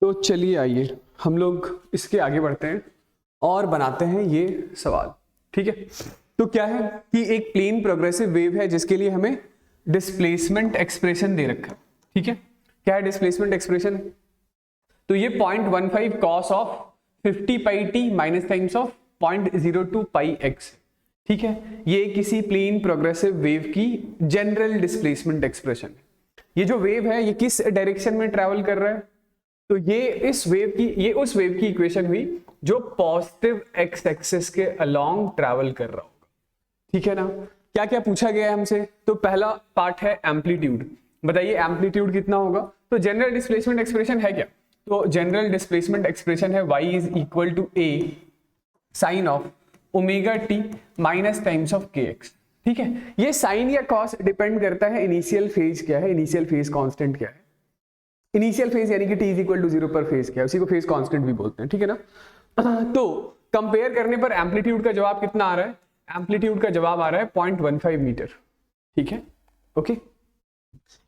तो चलिए आइए हम लोग इसके आगे बढ़ते हैं और बनाते हैं ये सवाल। ठीक है, तो क्या है कि एक प्लेन प्रोग्रेसिव वेव है जिसके लिए हमें डिस्प्लेसमेंट एक्सप्रेशन दे रखा है। ठीक है, क्या है डिस्प्लेसमेंट एक्सप्रेशन? तो ये 0.15 cos of 50 pi T minus times of 0.02 pi x. ठीक है, ये किसी प्लेन प्रोग्रेसिव वेव की जनरल डिस्प्लेसमेंट एक्सप्रेशन है। ये जो वेव है ये किस डायरेक्शन में ट्रैवल कर रहा है? तो ये उस वेव की इक्वेशन हुई जो पॉजिटिव एक्स एक्सिस के अलोंग ट्रैवल कर रहा होगा। ठीक है ना, क्या क्या पूछा गया है हमसे? तो पहला पार्ट है एम्पलीट्यूड। बताइए एम्पलीट्यूड कितना होगा? तो जनरल डिस्प्लेसमेंट एक्सप्रेशन है क्या? तो जनरल डिस्प्लेसमेंट एक्सप्रेशन है y is equal to a sine of omega t minus times of k x. ठीक है, ये साइन या कॉस डिपेंड करता है इनिशियल फेज क्या है, इनिशियल फेज कांस्टेंट क्या है। इनिशियल फेज यानी कि t इज इक्वल टू 0 पर फेज क्या है, उसी को फेज कांस्टेंट भी बोलते हैं। ठीक है ना, तो कंपेयर करने पर एम्पलीट्यूड का जवाब कितना आ रहा है? एम्पलीट्यूड का जवाब आ रहा है 0.15 मीटर। ठीक है, ओके।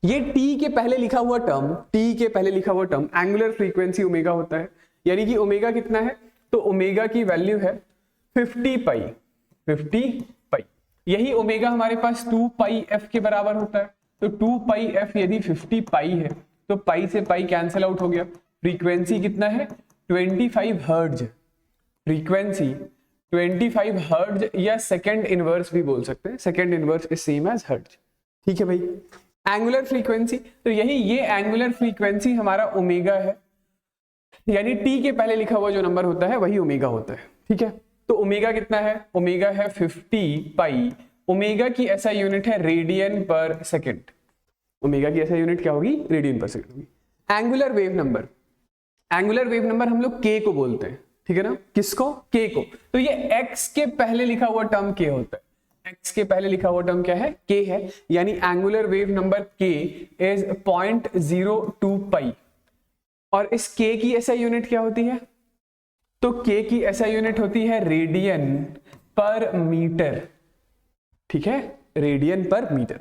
ये t के पहले लिखा हुआ टर्म एंगुलर फ्रीक्वेंसी ओमेगा होता है, यानी कि ओमेगा कितना है? तो ओमेगा की वैल्यू है 50 पाई। यही ओमेगा हमारे पास 2 पाई एफ के बराबर होता है। तो 2 पाई एफ यदि 50 पाई है तो पाई से पाई कैंसिल आउट हो गया। फ्रीक्वेंसी कितना है? 25 हर्ट्ज। फ्रीक्वेंसी 25 हर्ट्ज या सेकंड इनवर्स भी बोल सकते हैं। Second inverse is same as hertz. ठीक है भाई, एंगुलर फ्रीक्वेंसी, तो ये एंगुलर फ्रीक्वेंसी हमारा ओमेगा है, यानी टी के पहले लिखा हुआ जो नंबर होता है वही ओमेगा होता है। ठीक है, तो ओमेगा कितना है? ओमेगा है 50 पाई। ओमेगा की ऐसा यूनिट है रेडियन पर सेकंड। ओमेगा की ऐसा यूनिट क्या होगी? रेडियन पर सेकंड होगी। एंगुलर वेव नंबर हम लोग के को बोलते हैं। ठीक है ना, किसको? के को। तो ये एक्स के पहले लिखा हुआ टर्म के होता है। एक्स के पहले लिखा हुआ टर्म क्या है? के है, यानी एंगुलर वेव नंबर के इज 0.02 पाई। और इस के की ऐसा यूनिट क्या होती है? तो के की ऐसा यूनिट होती है रेडियन पर मीटर। ठीक है, रेडियन पर मीटर।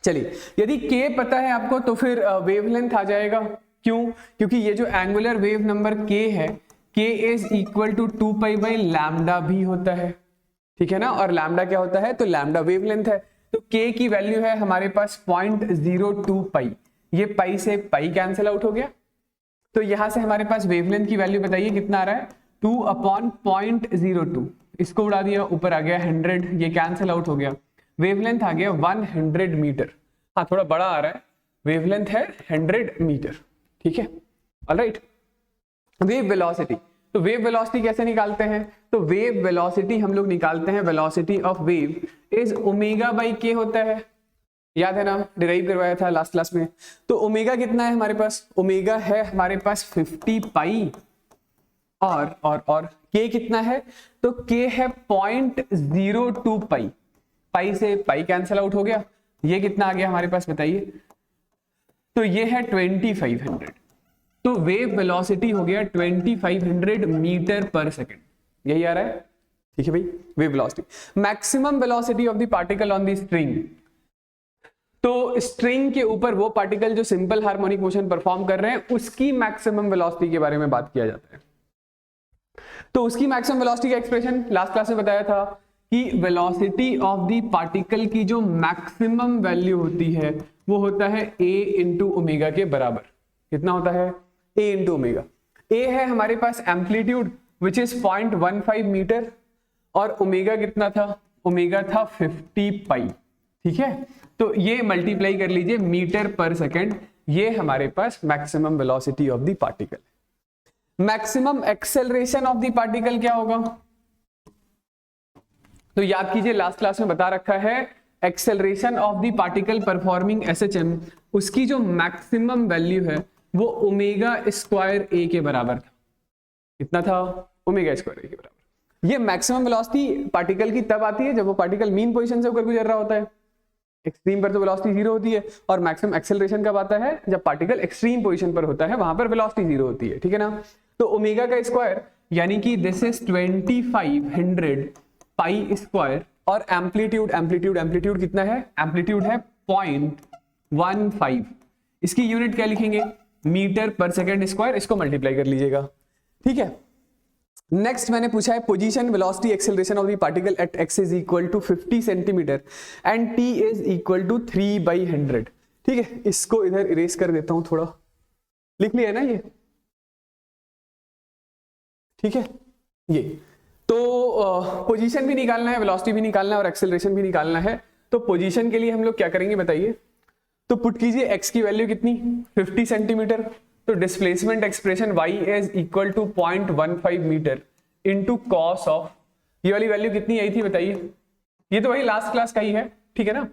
चलिए, यदि के पता है आपको तो फिर वेवलेंथ आ जाएगा। क्यों? क्योंकि ये जो एंगुलर वेव नंबर के है, k is equal to 2 pi by lambda भी होता है। ठीक है ना, और लैम्डा क्या होता है? तो लैम्डा वेवलेंथ है। तो के की वैल्यू है हमारे पास 0.02 पाई। ये पाई से पाई कैंसिल आउट हो गया, तो यहां से हमारे पास वेवलेंथ की वैल्यू बताइए कितना आ रहा है? 2/0.02। इसको उड़ा दिया, ऊपर आ गया 100, ये कैंसिल आउट हो गया। वेवलेंथ आ गया 100 मीटर। हाँ, थोड़ा बड़ा आ रहा है, वेवलेंथ है 100 मीटर। ठीक है, ऑलराइट। वेव वेलोसिटी, तो वेव वेलोसिटी कैसे निकालते हैं? तो वेव वेलोसिटी हम लोग निकालते हैं, velocity of wave is omega by के होता है। याद है ना, डिराइव करवाया था लास्ट क्लास में। तो ओमेगा कितना है हमारे पास? ओमेगा है हमारे पास 50 पाई और के कितना है? तो के है 0.02 पाई। पाई से पाई कैंसिल आउट हो गया, ये कितना आ गया हमारे पास बताइए? तो ये है 2500। तो वेव वेलोसिटी हो गया 2500 मीटर पर सेकंड। यही आ रहा है। ठीक है भाई, wave velocity. Maximum velocity of the particle on the string, तो स्ट्रिंग के ऊपर वो पार्टिकल जो सिंपल हार्मोनिक मोशन परफॉर्म कर रहे हैं उसकी मैक्सिमम वेलोसिटी के बारे में बात किया जाता है। तो उसकी मैक्सिमम वेलोसिटी का एक्सप्रेशन लास्ट क्लास में बताया था कि वेलोसिटी ऑफ द पार्टिकल की जो मैक्सिमम वैल्यू होती है वो होता है a इंटू ओमेगा के बराबर। कितना होता है? a into omega. a है हमारे पास एम्पलीट्यूड विच इज 0.15 मीटर, और ओमेगा कितना था? ओमेगा था 50 पाई। ठीक है, तो ये मल्टीप्लाई कर लीजिए मीटर पर सेकेंड, ये हमारे पास maximum velocity of the particle. Maximum acceleration of the particle क्या होगा? तो याद कीजिए, लास्ट क्लास में बता रखा है acceleration of the particle performing SHM, उसकी जो मैक्सिमम वैल्यू है वो ओमेगा स्क्वायर ए के बराबर था। कितना था? ओमेगा स्क्वायर ए के बराबर। ये मैक्सिमम वेलोसिटी पार्टिकल की तब आती है जब वो पार्टिकल मीन पोजीशन से होकर गुजर रहा होता है। एक्सट्रीम पर तो वेलोसिटी 0 होती है, और मैक्सिमम एक्सेलरेशन कब आता है? जब पार्टिकल एक्सट्रीम पोजीशन पर होता है, वहां पर वेलोसिटी 0 होती है। ठीक है ना, तो ओमेगा का स्क्वायर यानी कि दिस इज 2500 पाई स्क्वायर, और एम्पलीट्यूड कितना है? एम्पलीट्यूड है 0.15। इसकी यूनिट क्या लिखेंगे? मीटर पर सेकेंड स्क्वायर, इसको मल्टीप्लाई कर लीजिएगा, ठीक है। नेक्स्ट मैंने पूछा है position velocity acceleration of the particle at x is equal to 50 centimetre and t is equal to 3/100, ठीक है। इसको इधर इरेज कर देता हूं, थोड़ा लिख लिया है ना ये, ठीक है। ये तो पोजीशन भी निकालना है, वेलोसिटी भी निकालना है और एक्सेलरेशन भी निकालना है। तो पोजीशन के लिए हम लोग क्या करेंगे बताइए, तो पुट कीजिए x की वैल्यू कितनी 50 सेंटीमीटर, तो displacement expression y is equal to 0.15 metre into cos of, ये वाली वैल्यू कितनी आई थी बताइए, ये तो वही लास्ट क्लास का ही है, ठीक है ना।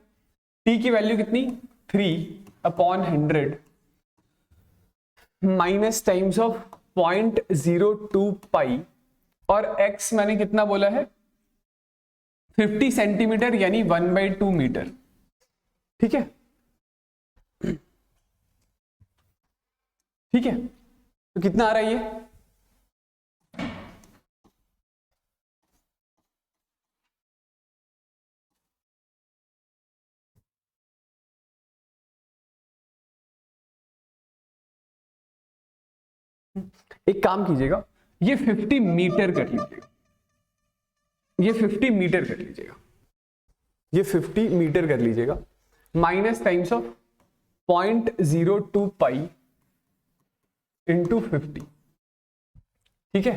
t की वैल्यू कितनी 3/100 माइनस टाइम्स ऑफ 0.02 पाई, और x मैंने कितना बोला है 50 सेंटीमीटर यानी 1/2 मीटर, ठीक है, ठीक है। तो कितना आ रहा है ये, एक काम कीजिएगा, ये 50 मीटर कर लीजिएगा, ये 50 मीटर कर लीजिएगा, ये 50 मीटर कर लीजिएगा, minus times of 0.02 pi into 50, ठीक है।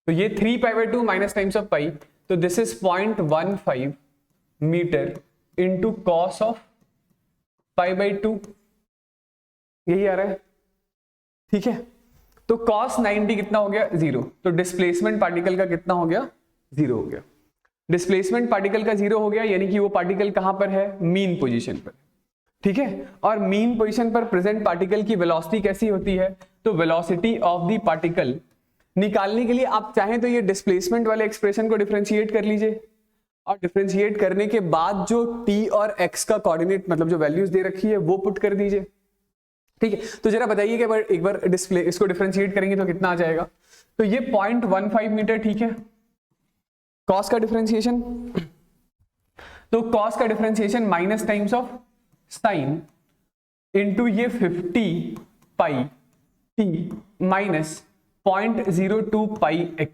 तो ये 3π/2 माइनस टाइम्स ऑफ पाई, तो this is 0.15 metre into cos of π/2, यही आ रहा है, ठीक है। तो cos 90 कितना हो गया 0, तो डिस्प्लेसमेंट पार्टिकल का कितना हो गया 0 हो गया। डिस्प्लेसमेंट पार्टिकल का 0 हो गया यानी कि वो पार्टिकल कहां पर है, मीन पोजीशन पर, ठीक है। और मीन पोजीशन पर प्रेजेंट पार्टिकल की वेलोसिटी कैसी होती है, तो वेलोसिटी ऑफ द पार्टिकल निकालने के लिए आप चाहें तो ये डिस्प्लेसमेंट वाले एक्सप्रेशन को डिफरेंशिएट कर लीजिए, और डिफरेंशिएट करने के बाद जो t और x का कोऑर्डिनेट मतलब जो वैल्यूज दे रखी है वो पुट कर दीजिए, ठीक है। तो जरा बताइए कि एक बार डिस्प्ले इसको डिफरेंशिएट करेंगे तो कितना आ जाएगा, तो ये 0.15 मीटर, ठीक है। कॉस का डिफरेंशिएशन, तो कॉस का differentiation minus times of sine into ये 50 पाई t माइनस 0.02 पाई x,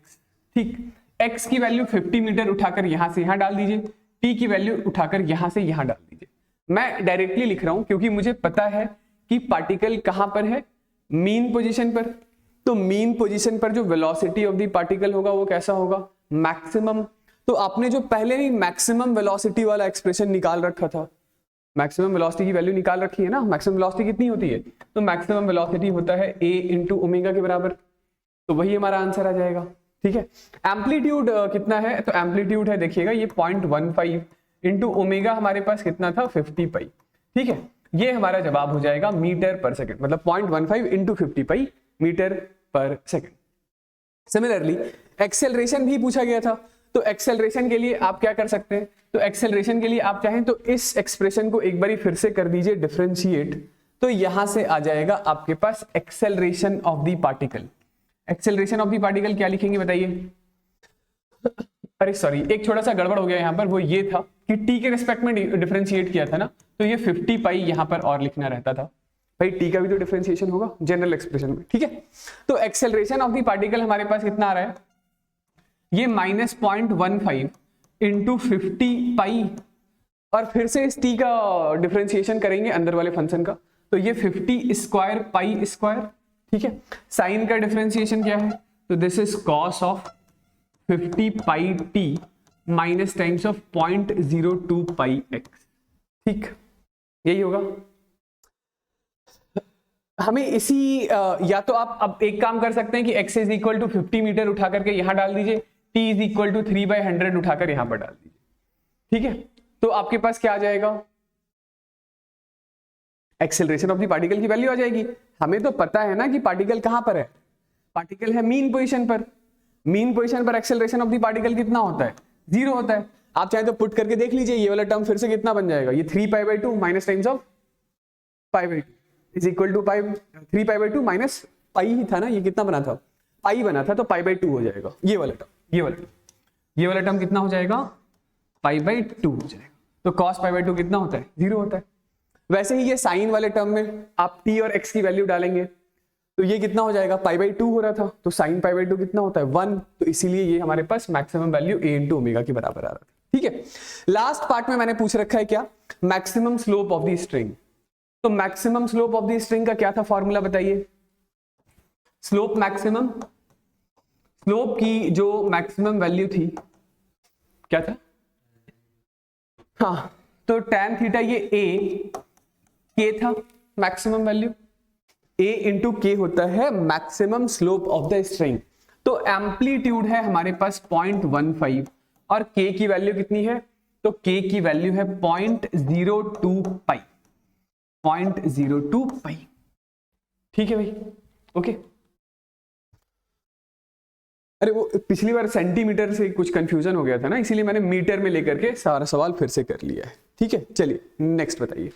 ठीक। x की वैल्यू 50 मीटर उठाकर यहां से यहां डाल दीजिए, t की वैल्यू उठाकर यहां से यहां डाल दीजिए। मैं डायरेक्टली लिख रहा हूं क्योंकि मुझे पता है कि पार्टिकल कहां पर है, मीन पोजीशन पर। तो मीन पोजीशन पर जो वेलोसिटी ऑफ द पार्टिकल होगा वो कैसा होगा, मैक्सिमम। तो आपने जो पहले ही मैक्सिमम वेलोसिटी वाला एक्सप्रेशन निकाल रखा था, मैक्सिमम वेलोसिटी की वैल्यू निकाल रखी है ना, मैक्सिमम वेलोसिटी कितनी होती है, तो मैक्सिमम वेलोसिटी होता है a इंटू ओमेगा के बराबर, तो वही हमारा आंसर आ जाएगा, ठीक है। एम्पलीट्यूड कितना है, तो एम्पलीट्यूड है देखिएगा ये 0.15 इंटू ओमेगा हमारे पास कितना था 50 पाई, ठीक है। ये हमारा जवाब हो जाएगा मीटर पर सेकंड, मतलब 0.15 इंटू 50 पाई मीटर पर सेकंड। सिमिलरली एक्सेलरेशन भी पूछा गया था, तो एक्सेलरेशन के लिए आप क्या कर सकते हैं, तो एक्सेलरेशन के लिए आप चाहें तो इस एक्सप्रेशन को एक बारी फिर से कर दीजिए डिफरेंशिएट, तो यहां से आ जाएगा आपके पास acceleration of the particle. Acceleration of the particle क्या लिखेंगे बताइए, अरे सॉरी एक छोटा सा गड़बड़ हो गया यहाँ पर, वो ये था कि t के रिस्पेक्ट में डिफरेंशिएट किया था ना, तो ये 50 पाई यहाँ पर और लिखना रहता था, भाई t का भी तो डिफरेंशिएशन होगा जनरल एक्सप्रेशन में, ठीक है। तो एक्सेलरेशन ऑफ द पार्टिकल हमारे पास कितना आ रहा है, ये माइनस 0.15 इंटू 50 पाई, और फिर से इस t का डिफरेंशिएशन करेंगे अंदर वाले फंक्शन का, तो ये 50 स्क्वायर पाई स्क्वायर, ठीक है। साइन का डिफरेंशिएशन क्या है, तो this is cos of 50 pi t minus times of 0.02 pi x, ठीक, यही होगा। हमें इसी या तो आप अब एक काम कर सकते हैं कि x is equal to 50 metre उठा करके यहां डाल दीजिए, t इज इक्वल टू 3/100 उठाकर यहां पर डाल दीजिए, ठीक है। तो आपके पास क्या आ जाएगा, एक्सेलरेशन ऑफ द पार्टिकल की वैल्यू आ जाएगी। हमें तो पता है ना कि पार्टिकल कहां पर है, पार्टिकल है मीन पोजीशन पर, मीन पोजीशन पर एक्सेलरेशन ऑफ द पार्टिकल कितना होता है 0 होता है। आप चाहे तो पुट करके देख लीजिए, ये वाला टर्म फिर से कितना बन जाएगा, ये 3π/2 minus times of π/2 is equal to 3π/2 minus pi ही था ना, ये कितना बना था पाई बना था, तो π/2 हो जाएगा ये वाला टर्म, ये वाला टर्म कितना हो जाएगा π/2 हो जाएगा। तो cos पाई बाई 2 कितना होता है? 0 होता है। वैसे ही ये साइन वाले टर्म में आप t और x की वैल्यू डालेंगे तो ये कितना हो जाएगा? पाई बाई 2 हो रहा था, तो साइन पाई बाई 2 कितना होता है? 1। तो इसीलिए ये हमारे पास maximum value a into omega के बराबर आ रहा था। ठीक है, लास्ट पार्ट में मैंने पूछ रखा है क्या? Maximum slope of the string. तो maximum slope of the string का क्या था फॉर्मूला बताइए? स्लोप मैक्सिमम, स्लोप की जो मैक्सिमम वैल्यू थी क्या था? हाँ, तो tan थीटा ये a k था मैक्सिमम वैल्यू, a इंटू के होता है maximum slope of the string. तो एम्पलीट्यूड है हमारे पास 0.15 और k की वैल्यू कितनी है? तो k की वैल्यू है 0.02 पाई, 0.02 पाई। ठीक है भाई, ओके। अरे वो पिछली बार सेंटीमीटर से कुछ कंफ्यूजन हो गया था ना, इसीलिए मैंने मीटर में लेकर के सारा सवाल फिर से कर लिया है। ठीक है, चलिए नेक्स्ट बताइए।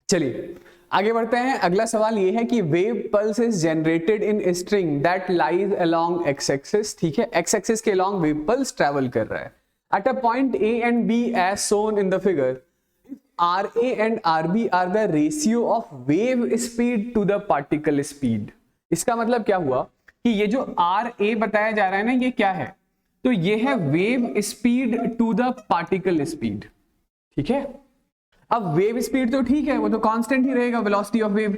चलिए आगे बढ़ते हैं। अगला सवाल ये है कि wave pulse is generated in string that lies along x axis. ठीक है, एक्स एक्सिस के अलोंग वेव पल्स ट्रेवल कर रहा है at a point A and B as shown in the figure. R A and R B are the ratio of wave speed to the particle speed. इसका मतलब क्या हुआ कि ये जो आर ए बताया जा रहा है ना, ये क्या है? तो ये है wave speed to the particle speed. ठीक है, अब वेव स्पीड तो ठीक है, वो तो कांस्टेंट ही रहेगा, velocity of wave.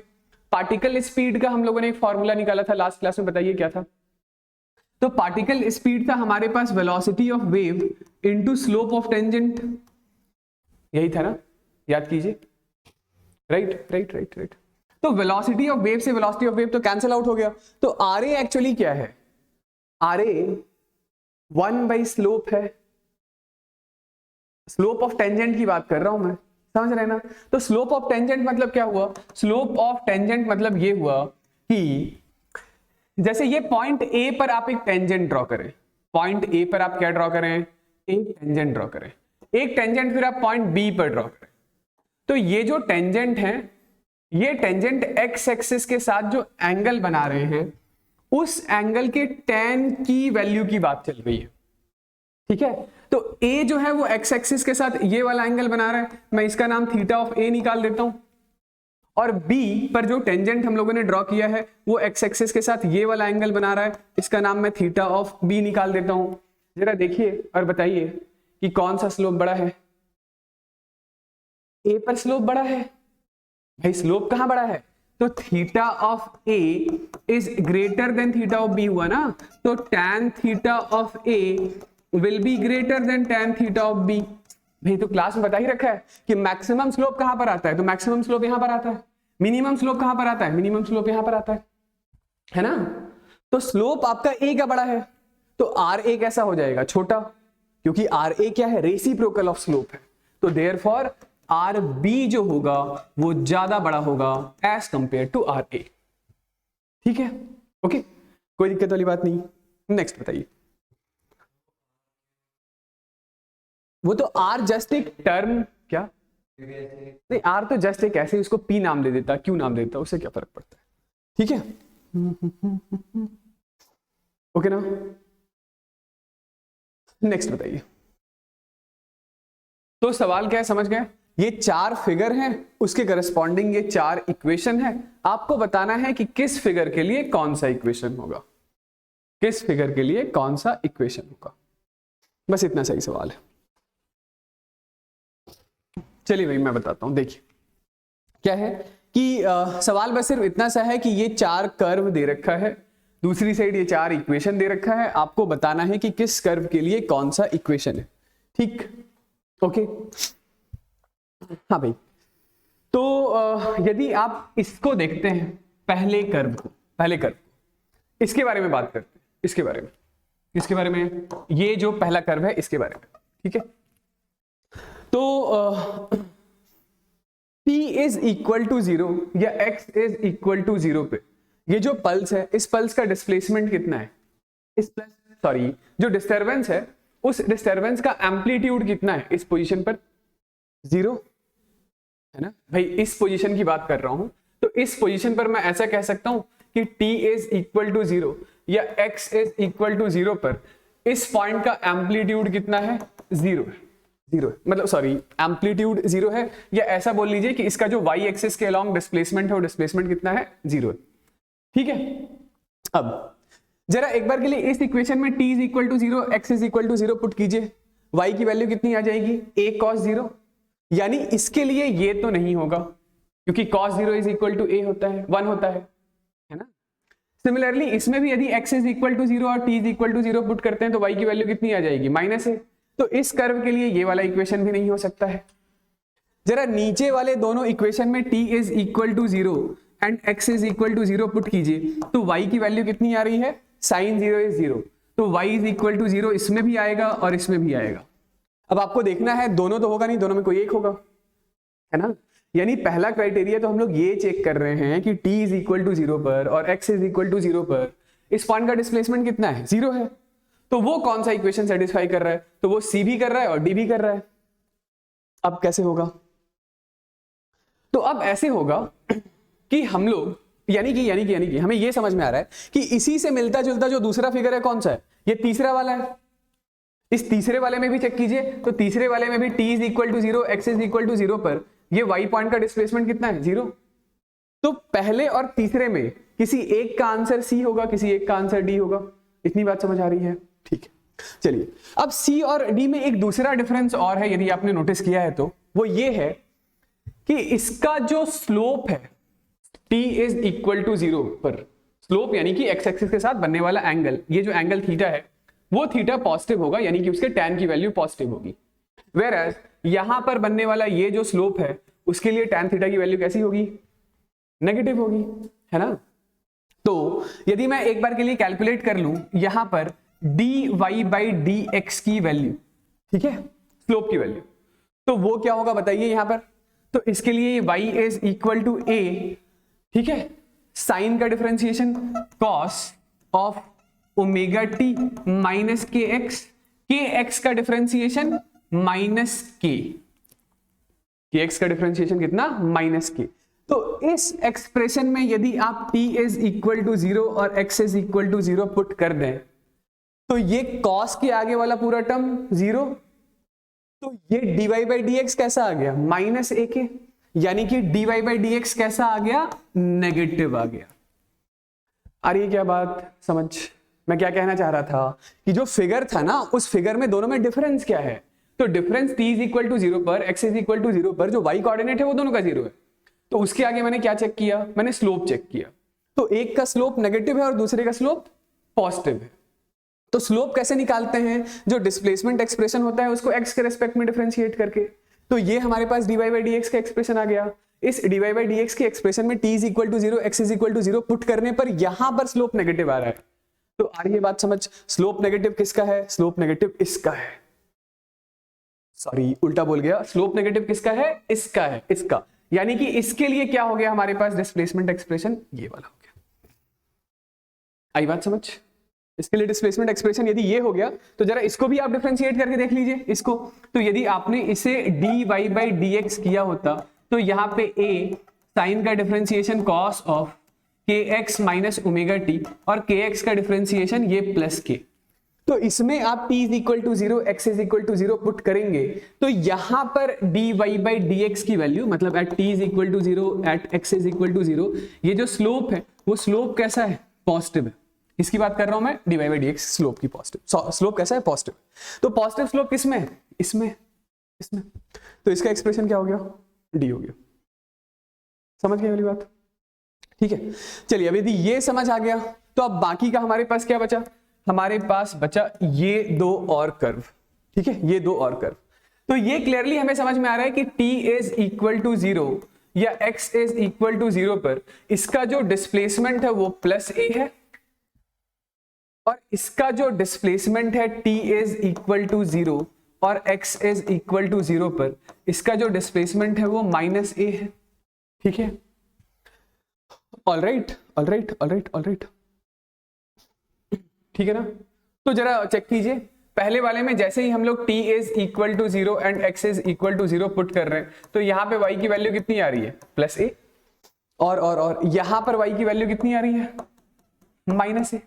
Particle speed का हम लोगों ने एक फॉर्मूला निकाला था लास्ट क्लास में, बताइए क्या था? तो पार्टिकल स्पीड था हमारे पास velocity of wave into slope of tangent, यही था ना, याद कीजिए। Right right right right. तो वेलोसिटी ऑफ वेव से वेलोसिटी ऑफ वेव तो कैंसिल आउट हो गया। तो आर ए एक्चुअली क्या है? आर ए 1 बाई स्लोप है, स्लोप ऑफ टेंजेंट की बात कर रहा हूं मैं, समझ रहे ना? तो स्लोप ऑफ टेंजेंट मतलब क्या हुआ? स्लोप ऑफ टेंजेंट मतलब ये हुआ कि जैसे ये पॉइंट ए पर आप एक टेंजेंट ड्रॉ करें, पॉइंट ए पर आप क्या ड्रॉ करें? एक टेंजेंट ड्रॉ करें, एक टेंजेंट फिर आप पॉइंट बी पर ड्रॉ करें। तो ये जो टेंजेंट है, ये टेंजेंट एक्स एक्सिस के साथ जो एंगल बना रहे हैं, उस एंगल के tan की वैल्यू की बात चल रही है। ठीक है, तो A जो है वो एक्स एक्सिस के साथ ये वाला एंगल बना रहा है, मैं इसका नाम थीटा ऑफ A निकाल देता हूं। और B पर जो टेंजेंट हम लोगों ने ड्रॉ किया है वो एक्स एक्सिस के साथ ये वाला एंगल बना रहा है, इसका नाम मैं थीटा ऑफ B निकाल देता हूं। जरा देखिए और बताइए कि कौन सा स्लोप बड़ा है? A पर स्लोप बड़ा है भाई। स्लोप कहां बड़ा है? तो theta of A is greater than theta of B हुआ ना, तो tan theta of A will be greater than tan theta of B। भाई तो क्लास में बता ही रखा है कि मैक्सिमम स्लोप कहां पर आता है, तो मैक्सिमम स्लोप यहां पर आता है। मिनिमम स्लोप कहां पर आता है? मिनिमम स्लोप यहां पर आता है ना? तो स्लोप आपका A का बड़ा है, तो RA कैसा हो जाएगा? छोटा, क्योंकि RA क्या है? रेसिप्रोकल ऑफ स्लोप है। तो देयरफॉर RB जो होगा वो ज्यादा बड़ा होगा एज कंपेयर टू RA। ठीक है, ओके, कोई दिक्कत वाली बात नहीं। नेक्स्ट बताइए। वो तो R जस्ट एक टर्म, क्या नहीं, R तो जस्ट एक ऐसे, उसको P नाम दे देता, Q नाम दे देता, उससे क्या फर्क पड़ता है? ठीक है, ओके ना? नेक्स्ट बताइए। तो सवाल क्या है, समझ गए? ये 4 फिगर हैं, उसके करस्पॉन्डिंग ये 4 इक्वेशन है। आपको बताना है कि किस फिगर के लिए कौन सा इक्वेशन होगा, किस फिगर के लिए कौन सा इक्वेशन होगा। बस इतना सही सवाल है। चलिए भाई मैं बताता हूं। देखिए क्या है कि सवाल बस सिर्फ इतना सा है कि ये 4 कर्व दे रखा है, दूसरी साइड ये 4 इक्वेशन दे रखा है। आपको बताना है कि किस कर्व के लिए कौन सा इक्वेशन है। ठीक, ओके। हाँ भाई, तो यदि आप इसको देखते हैं, पहले कर्व को, इसके बारे में बात करते हैं, इसके बारे में, ये जो पहला कर्व है इसके बारे में। ठीक है, तो T इज इक्वल टू 0 या X इज इक्वल टू 0 पे ये जो पल्स है, इस पल्स का डिस्प्लेसमेंट कितना है? जो डिस्टरबेंस है, उस डिस्टरबेंस का एम्पलीट्यूड कितना है इस पोजीशन पर? 0 है ना भाई, इस पोजीशन की बात कर रहा हूं। तो इस पोजीशन पर मैं ऐसा कह सकता हूं कि T इज इक्वल टू 0 या X इज इक्वल टू 0 पर इस पॉइंट का एम्पलीट्यूड कितना है, 0 है, 0 है, मतलब सॉरी एम्पलीट्यूड 0 है, या ऐसा बोल लीजिए कि इसका जो y एक्सिस के अलोंग डिस्प्लेसमेंट है वो डिस्प्लेसमेंट कितना है, 0 है। ठीक है, अब जरा एक बार के लिए इस इक्वेशन में t is equal to 0, x is equal to 0 put कीजिए, y की वैल्यू कितनी आ जाएगी, a cos 0, यानी इसके लिए ये तो नहीं होगा क्योंकि cos 0 is equal to a होता है, 1 होता है ना। सिमिलरली इसमें भी यदि x इज इक्वल टू 0 और t is equal to 0 put करते हैं तो y की वैल्यू कितनी आ जाएगी, माइनस है। तो इस कर्व के लिए ये वाला इक्वेशन भी नहीं हो सकता है। जरा नीचे वाले दोनों इक्वेशन में t is equal to 0 and x is equal to 0 put कीजिए तो y की वैल्यू कितनी आ रही है, sin 0 इज 0, तो y इज इक्वल टू 0 इसमें भी आएगा और इसमें भी आएगा। अब आपको देखना है दोनों तो होगा नहीं, दोनों में कोई एक होगा, है ना। यानी पहला क्राइटेरिया तो हम लोग ये चेक कर रहे हैं कि t इज इक्वल टू 0 पर और x इज इक्वल टू 0 पर इस पॉइंट का डिस्प्लेसमेंट कितना है, 0 है। तो वो कौन सा इक्वेशन सेटिस्फाई कर रहा है, तो वो c भी कर रहा है और d भी कर रहा है। अब कैसे होगा, तो अब ऐसे होगा कि हम लोग यानी कि हमें ये समझ में आ रहा है कि इसी से मिलता जुलता जो दूसरा फिगर है कौन सा है, ये तीसरा वाला है। इस तीसरे वाले में भी चेक कीजिए, तो तीसरे वाले में भी t is equal to 0, x is equal to 0 पर ये y पॉइंट का डिस्प्लेसमेंट कितना है, 0। तो पहले और तीसरे में किसी एक का आंसर c होगा, किसी एक का आंसर d होगा। इतनी बात समझ आ रही है, ठीक है। चलिए अब c और d में एक दूसरा डिफरेंस और है, यदि आपने नोटिस किया है तो वो ये है कि इसका जो स्लोप है t इज इक्वल टू 0 पर, स्लोप यानी कि x एक्सिस के साथ बनने वाला एंगल, ये जो एंगल थीटा है वो थीटा पॉजिटिव होगा, यानी कि उसके tan की वैल्यू पॉजिटिव होगी। वेयरएज यहां पर बनने वाला ये जो स्लोप है उसके लिए tan थीटा की वैल्यू कैसी होगी, नेगेटिव होगी, है ना। तो यदि मैं एक बार के लिए कैलकुलेट कर लूं यहां पर dy बाई dx की वैल्यू, ठीक है, स्लोप की वैल्यू, तो वो क्या होगा बताइए यहां पर। तो इसके लिए y is equal to a, ठीक है, साइन का differentiation cos of omega t minus k x का डिफरेंशिएशन माइनस के एक्स का डिफरेंशिएशन कितना, माइनस के। तो इस एक्सप्रेशन में यदि आप t इज इक्वल टू 0 और x is equal to 0 put कर दें तो ये cos के आगे वाला पूरा टर्म 0, तो ये dy बाई dx कैसा आ गया, माइनस a के, यानी कि dy बाई dx कैसा आ गया, नेगेटिव आ गया। आ रही है क्या बात समझ, मैं क्या कहना चाह रहा था कि जो फिगर था ना उस फिगर में दोनों में डिफरेंस क्या है, तो difference t is equal to 0 पर, x इज इक्वल टू 0 पर जो y कोऑर्डिनेट है वो दोनों का 0 है। तो उसके आगे मैंने क्या चेक किया, मैंने स्लोप चेक किया, तो एक का स्लोप नेगेटिव है और दूसरे का स्लोप पॉजिटिव है। तो स्लोप कैसे निकालते हैं, जो डिस्प्लेसमेंट एक्सप्रेशन होता है उसको x के रेस्पेक्ट में डिफरेंशिएट करके। तो ये हमारे पास dy बाई dx का एक्सप्रेशन आ गया। इस dy बाई dx के एक्सप्रेशन में t is equal to 0, x is equal to 0 put करने पर यहां पर स्लोप नेगेटिव आ रहा है। तो आ रही है बात समझ, स्लोप नेगेटिव किसका है, स्लोप नेगेटिव इसका है, सॉरी उल्टा बोल गया, स्लोप नेगेटिव किसका है, इसका है, इसका, यानी कि इसके लिए क्या हो गया हमारे पास डिस्प्लेसमेंट एक्सप्रेशन ये वाला हो गया। आई बात समझ, इसके लिए डिस्प्लेसमेंट एक्सप्रेशन यदि ये हो गया तो जरा इसको भी आप डिफरेंशिएट करके देख लीजिए इसको। तो यदि आपने इसे dy बाई dx किया होता तो यहाँ पे a साइन का differentiation cos of kx minus omega t और kx का डिफरेंशिएशन ये प्लस k। तो इसमें आप t is equal to 0, x is equal to 0 put करेंगे तो यहां पर dy बाई dx की वैल्यू, मतलब at t is equal to 0, at x is equal to 0, ये जो स्लोप है वो स्लोप कैसा है, पॉजिटिव है। इसकी बात कर रहा हूं मैं, dy बाई dx स्लोप की पॉजिटिव, स्लोप कैसा है, पॉजिटिव। तो पॉजिटिव स्लोप किसमें है, इसमें, इसमें, तो इसका एक्सप्रेशन क्या हो गया, d हो गया। समझ गए वाली बात, ठीक है। चलिए अब यदि ये समझ आ गया तो अब बाकी का हमारे पास क्या बचा, हमारे पास बचा ये दो और कर्व, ठीक है, ये दो और कर्व। तो ये क्लियरली हमें समझ में आ रहा है कि t इज इक्वल टू 0 या x इज इक्वल टू 0 पर इसका जो डिस्प्लेसमेंट है वो प्लस a है और इसका जो डिस्प्लेसमेंट है t इज इक्वल टू 0 और x इज इक्वल टू 0 पर इसका जो डिस्प्लेसमेंट है वो माइनस a है, ठीक है। ऑलराइट ऑलराइट ऑलराइट ऑलराइट, ठीक है ना। तो जरा चेक कीजिए, पहले वाले में जैसे ही हम लोग t is equal to 0 and x is equal to 0 put कर रहे हैं तो यहाँ पे y की वैल्यू कितनी आ रही है, प्लस a, और यहां पर y की वैल्यू कितनी आ रही है, माइनस a।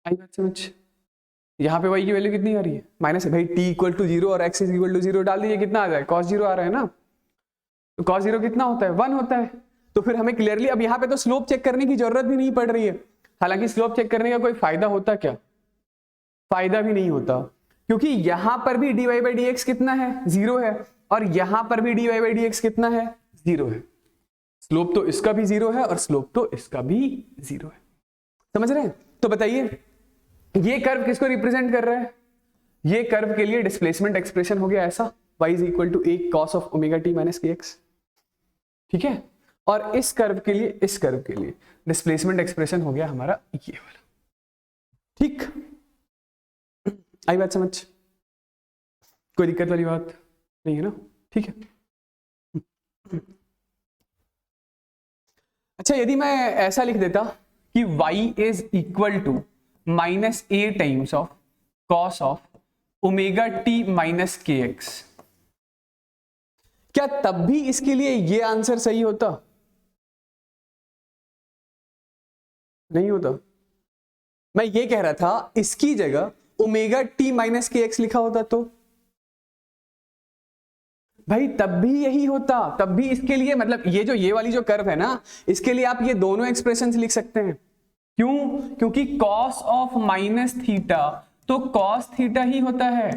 आई बात समझ? यहाँ पे y की वैल्यू कितनी आ रही है? माइनस है भाई, t इक्वल टू 0 और x इक्वल टू 0 डाल दीजिए, कितना आ जाए? cos 0 आ रहा है ना, तो cos 0 कितना होता है? 1 होता है। तो फिर हमें क्लियरली अब यहाँ पे तो स्लोप चेक करने की जरूरत भी नहीं पड़ रही है। हालांकि स्लोप चेक करने का कोई फायदा होता क्या? फायदा भी नहीं होता, क्योंकि यहां पर भी dy बाई dx कितना है? 0 है, और यहां पर भी dy बाई dx कितना है? 0 है। स्लोप तो इसका भी 0 है और स्लोप तो इसका भी 0 है। समझ रहे हैं? तो बताइए ये कर्व किसको रिप्रेजेंट कर रहा है? ये कर्व के लिए डिस्प्लेसमेंट एक्सप्रेशन हो गया ऐसा, y is equal to a cos of omega t minus kx, ठीक है। और इस कर्व के लिए डिस्प्लेसमेंट एक्सप्रेशन हो गया हमारा ये वाला, ठीक। आई बात समझ? कोई दिक्कत वाली बात नहीं है ना, ठीक है। अच्छा, यदि मैं ऐसा लिख देता कि y is equal to minus a times of cos of omega t minus kx, क्या तब भी इसके लिए ये आंसर सही होता? नहीं होता। मैं ये कह रहा था इसकी जगह ओमेगा t माइनस kx लिखा होता तो भाई तब भी यही होता, तब भी इसके लिए, मतलब ये वाली जो कर्व है ना, इसके लिए आप ये दोनों एक्सप्रेशंस लिख सकते हैं। क्यों? क्योंकि cos ऑफ माइनस थीटा तो cos थीटा ही होता है।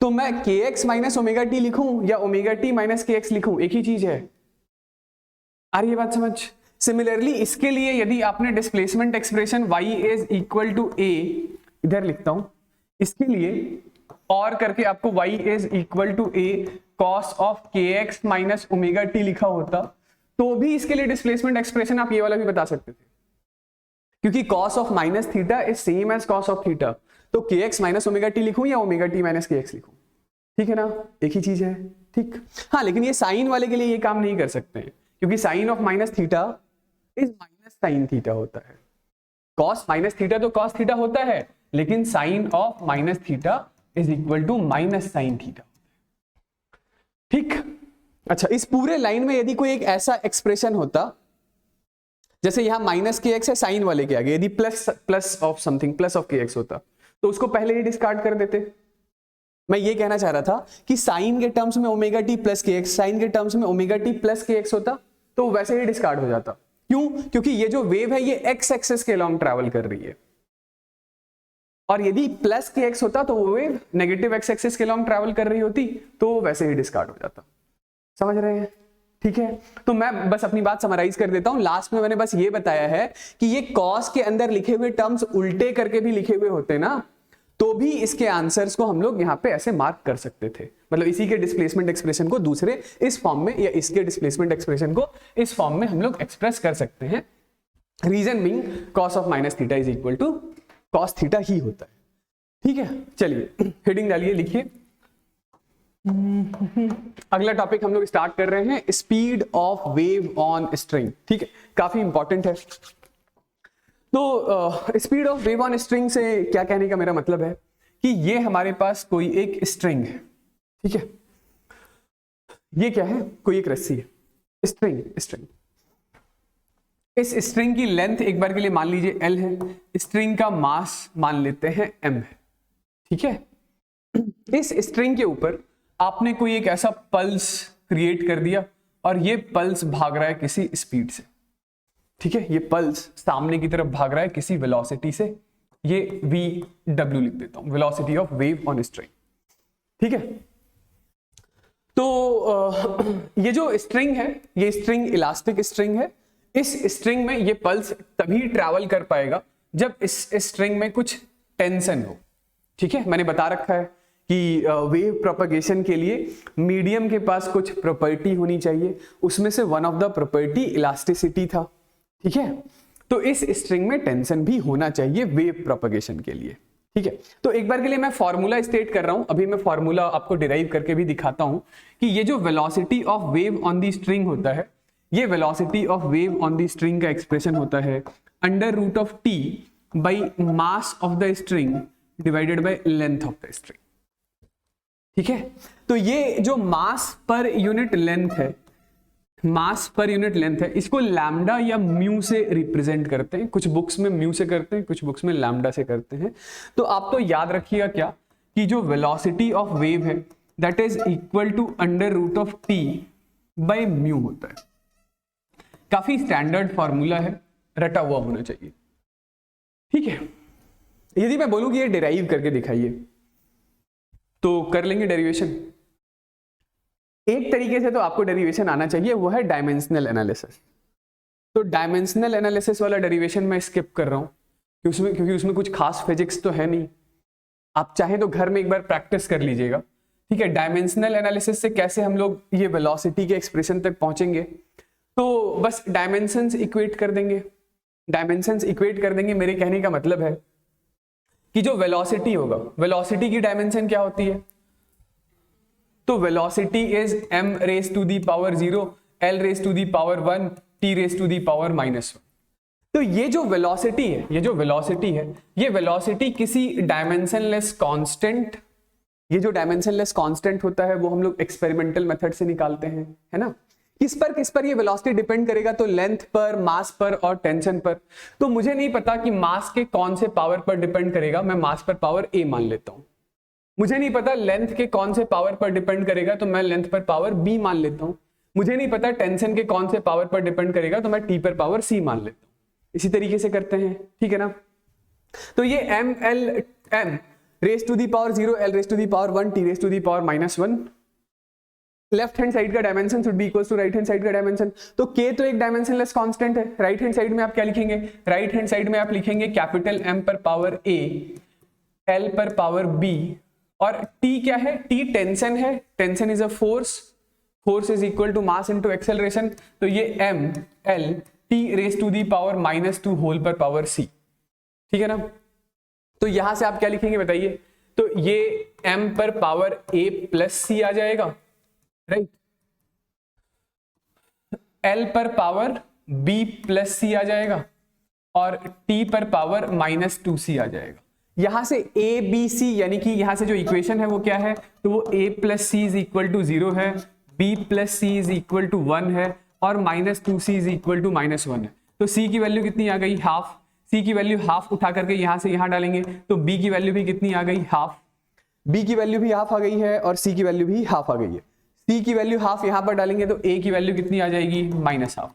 तो मैं kx माइनस ओमेगा टी लिखूं या ओमेगा टी माइनस kx लिखूं, एक ही चीज है। आ रही है बात समझ? सिमिलरली इसके लिए यदि आपने displacement expression y is equal to a, इधर लिखता हूं, इसके लिए और करके आपको y is equal to a cos of kx minus omega t लिखा होता, तो भी इसके लिए डिस्प्लेसमेंट एक्सप्रेशन आप ये वाला भी बता सकते थे, क्योंकि cos of minus theta is same as cos of theta. तो kx माइनस ओमेगा टी लिखूं या ओमेगा टी माइनस kx लिखूं, ठीक है ना, एक ही चीज है, ठीक। हाँ, लेकिन ये साइन वाले के लिए ये काम नहीं कर सकते हैं, क्योंकि sine of minus theta is minus sine theta होता है। cos माइनस थीटा तो cos थीटा होता है, लेकिन sine of minus theta is equal to minus sine theta, ठीक। अच्छा, इस पूरे लाइन में यदि कोई एक ऐसा एक्सप्रेशन होता, जैसे यहां माइनस के एक्स है साइन वाले के आगे, यदि plus of something plus of k x होता तो उसको पहले ही डिस्कार्ड कर देते। मैं ये कहना चाह रहा था कि साइन के टर्म्स में ओमेगा टी प्लस के एक्स, साइन के टर्म्स में ओमेगा टी प्लस के एक्स होता तो वैसे ही डिस्कार्ड हो जाता। क्यों? क्योंकि ये जो वेव है ये एक्स एक्सिस के अलॉन्ग ट्रैवल कर रही है, और यदि प्लस के एक्स होता तो वो वेव नेगेटिव एक्स एक्सिस के अलॉन्ग ट्रैवल कर रही होती, तो वैसे ही डिस्कार्ड हो जाता। समझ रहे हैं? ठीक है, तो मैं बस अपनी बात समराइज कर देता हूं। लास्ट में मैंने बस ये बताया है कि ये कॉस के अंदर लिखे हुए टर्म्स उल्टे करके भी लिखे हुए होते ना, तो भी इसके आंसर्स को हम लोग यहां पे ऐसे मार्क कर सकते थे। मतलब इसी के डिस्प्लेसमेंट एक्सप्रेशन को दूसरे इस फॉर्म में, या इसके डिस्प्लेसमेंट एक्सप्रेशन को इस फॉर्म में हम लोग एक्सप्रेस कर सकते हैं। Reason being cos of minus theta is equal to cos theta ही होता है। ठीक है, चलिए हेडिंग डालिए, लिखिए। अगला टॉपिक हम लोग स्टार्ट कर रहे हैं, speed of wave on string. ठीक है, काफी इंपॉर्टेंट है। तो speed of wave on string से क्या कहने का मेरा मतलब है कि ये हमारे पास कोई एक स्ट्रिंग है, ठीक है। ये क्या है? कोई एक रस्सी है, स्ट्रिंग। इस स्ट्रिंग की लेंथ एक बार के लिए मान लीजिए L है, स्ट्रिंग का मास मान लेते हैं M है, ठीक है। इस स्ट्रिंग के ऊपर आपने कोई एक ऐसा पल्स क्रिएट कर दिया और ये पल्स भाग रहा है किसी स्पीड से, ठीक है। ये पल्स सामने की तरफ भाग रहा है किसी वेलोसिटी से, ये VW लिख देता हूं, velocity of wave on string, ठीक है। तो ये जो स्ट्रिंग है, ये स्ट्रिंग इलास्टिक स्ट्रिंग है। इस स्ट्रिंग में ये पल्स तभी ट्रैवल कर पाएगा जब इस स्ट्रिंग में कुछ टेंशन हो, ठीक है। मैंने बता रखा है कि वेव प्रोपगेशन के लिए मीडियम के पास कुछ प्रॉपर्टी होनी चाहिए, उसमें से one of the property elasticity था, ठीक है। तो इस स्ट्रिंग में टेंशन भी होना चाहिए वेव प्रोपगेशन के लिए, ठीक है। तो एक बार के लिए मैं फॉर्मूला स्टेट कर रहा हूं, अभी मैं फॉर्मूला आपको डिराइव करके भी दिखाता हूं कि ये जो velocity of wave on the string होता है, ये velocity of wave on the string का एक्सप्रेशन होता है under root of T by mass of the string divided by length of the string, ठीक है। तो ये जो मास पर यूनिट लेंथ है, मास पर यूनिट लेंथ है, इसको लैम्डा या म्यू से रिप्रेजेंट करते हैं। कुछ बुक्स में म्यू से करते हैं, कुछ बुक्स में लैम्डा से करते हैं। तो आप तो याद रखिएगा क्या, कि जो वेलोसिटी ऑफ वेव है that is equal to under root of T by mu होता है। काफी स्टैंडर्ड फॉर्मूला है, रटा हुआ होना चाहिए, ठीक है। यदि मैं बोलूं कि ये डिराइव करके दिखाइए तो कर लेंगे डेरिवेशन। एक तरीके से तो आपको डेरिवेशन आना चाहिए, वो है डायमेंशनल एनालिसिस। तो डायमेंशनल एनालिसिस वाला डेरिवेशन मैं स्किप कर रहा हूं क्योंकि उसमें कुछ खास फिजिक्स तो है नहीं। आप चाहें तो घर में एक बार प्रैक्टिस कर लीजिएगा, ठीक है। डायमेंशनल एनालिसिस से कैसे हम लोग ये वेलोसिटी के एक्सप्रेशन तक पहुंचेंगे, तो बस डायमेंशंस इक्वेट कर देंगे। डायमेंशंस इक्वेट कर देंगे, मेरे कहने का मतलब है कि जो वेलोसिटी होगा, वेलोसिटी की डायमेंशन क्या होती है, तो velocity is m raise to the power 0, l raise to the power 1, t raise to the power -1। तो ये जो वेलोसिटी है, ये वेलोसिटी किसी डायमेंशनलेस कांस्टेंट, ये जो डायमेंशनलेस कांस्टेंट होता है वो हम लोग एक्सपेरिमेंटल मेथड से निकालते हैं, है ना। किस पर ये वेलोसिटी डिपेंड करेगा, तो लेंथ पर, मास पर और टेंशन पर। तो मुझे नहीं पता कि मास के कौन से पावर पर डिपेंड करेगा, मैं मास पर पावर a मान लेता हूं। मुझे नहीं पता लेंथ के कौन से पावर पर डिपेंड करेगा, तो मैं लेंथ पर पावर b मान लेता हूं। मुझे नहीं पता टेंशन के कौन से पावर पर डिपेंड करेगा, तो मैं t पर पावर c मान लेता हूं। इसी तरीके से करते हैं, ठीक है ना। तो ये m raise to the power 0, l raise to the power 1, t raise to the power -1। Left hand side का dimension should be equal to right hand side का डायमेंशन। तो k तो एक डायमेंशनलेस कांस्टेंट है। राइट हैंड साइड में आप क्या लिखेंगे, राइट हैंड साइड में आप लिखेंगे कैपिटल M पर पावर a, l पर पावर b, और t क्या है, t टेंशन है, tension is a force, force is equal to mass into acceleration. तो ये m l t raise to the power -2 whole पर पावर c, ठीक है ना। तो यहां से आप क्या लिखेंगे बताइए, तो ये m पर पावर a प्लस c आ जाएगा, राइट। l पर पावर b प्लस c आ जाएगा और t पर पावर -2c आ जाएगा। यहां से a b c, यानी कि यहां से जो इक्वेशन है वो क्या है, तो वो a plus C is equal to 0 है, b plus C is equal to 1 है और -2c इज इक्वल टू -1 है। तो c की वैल्यू कितनी आ गई, हाफ। c की वैल्यू हाफ उठा करके यहां से यहां डालेंगे तो b की वैल्यू भी कितनी आ गई, हाफ। b की वैल्यू भी हाफ आ गई है और c की वैल्यू भी हाफ आ गई है। c की वैल्यू हाफ यहां पर डालेंगे तो a की वैल्यू कितनी आ जाएगी, -हाफ।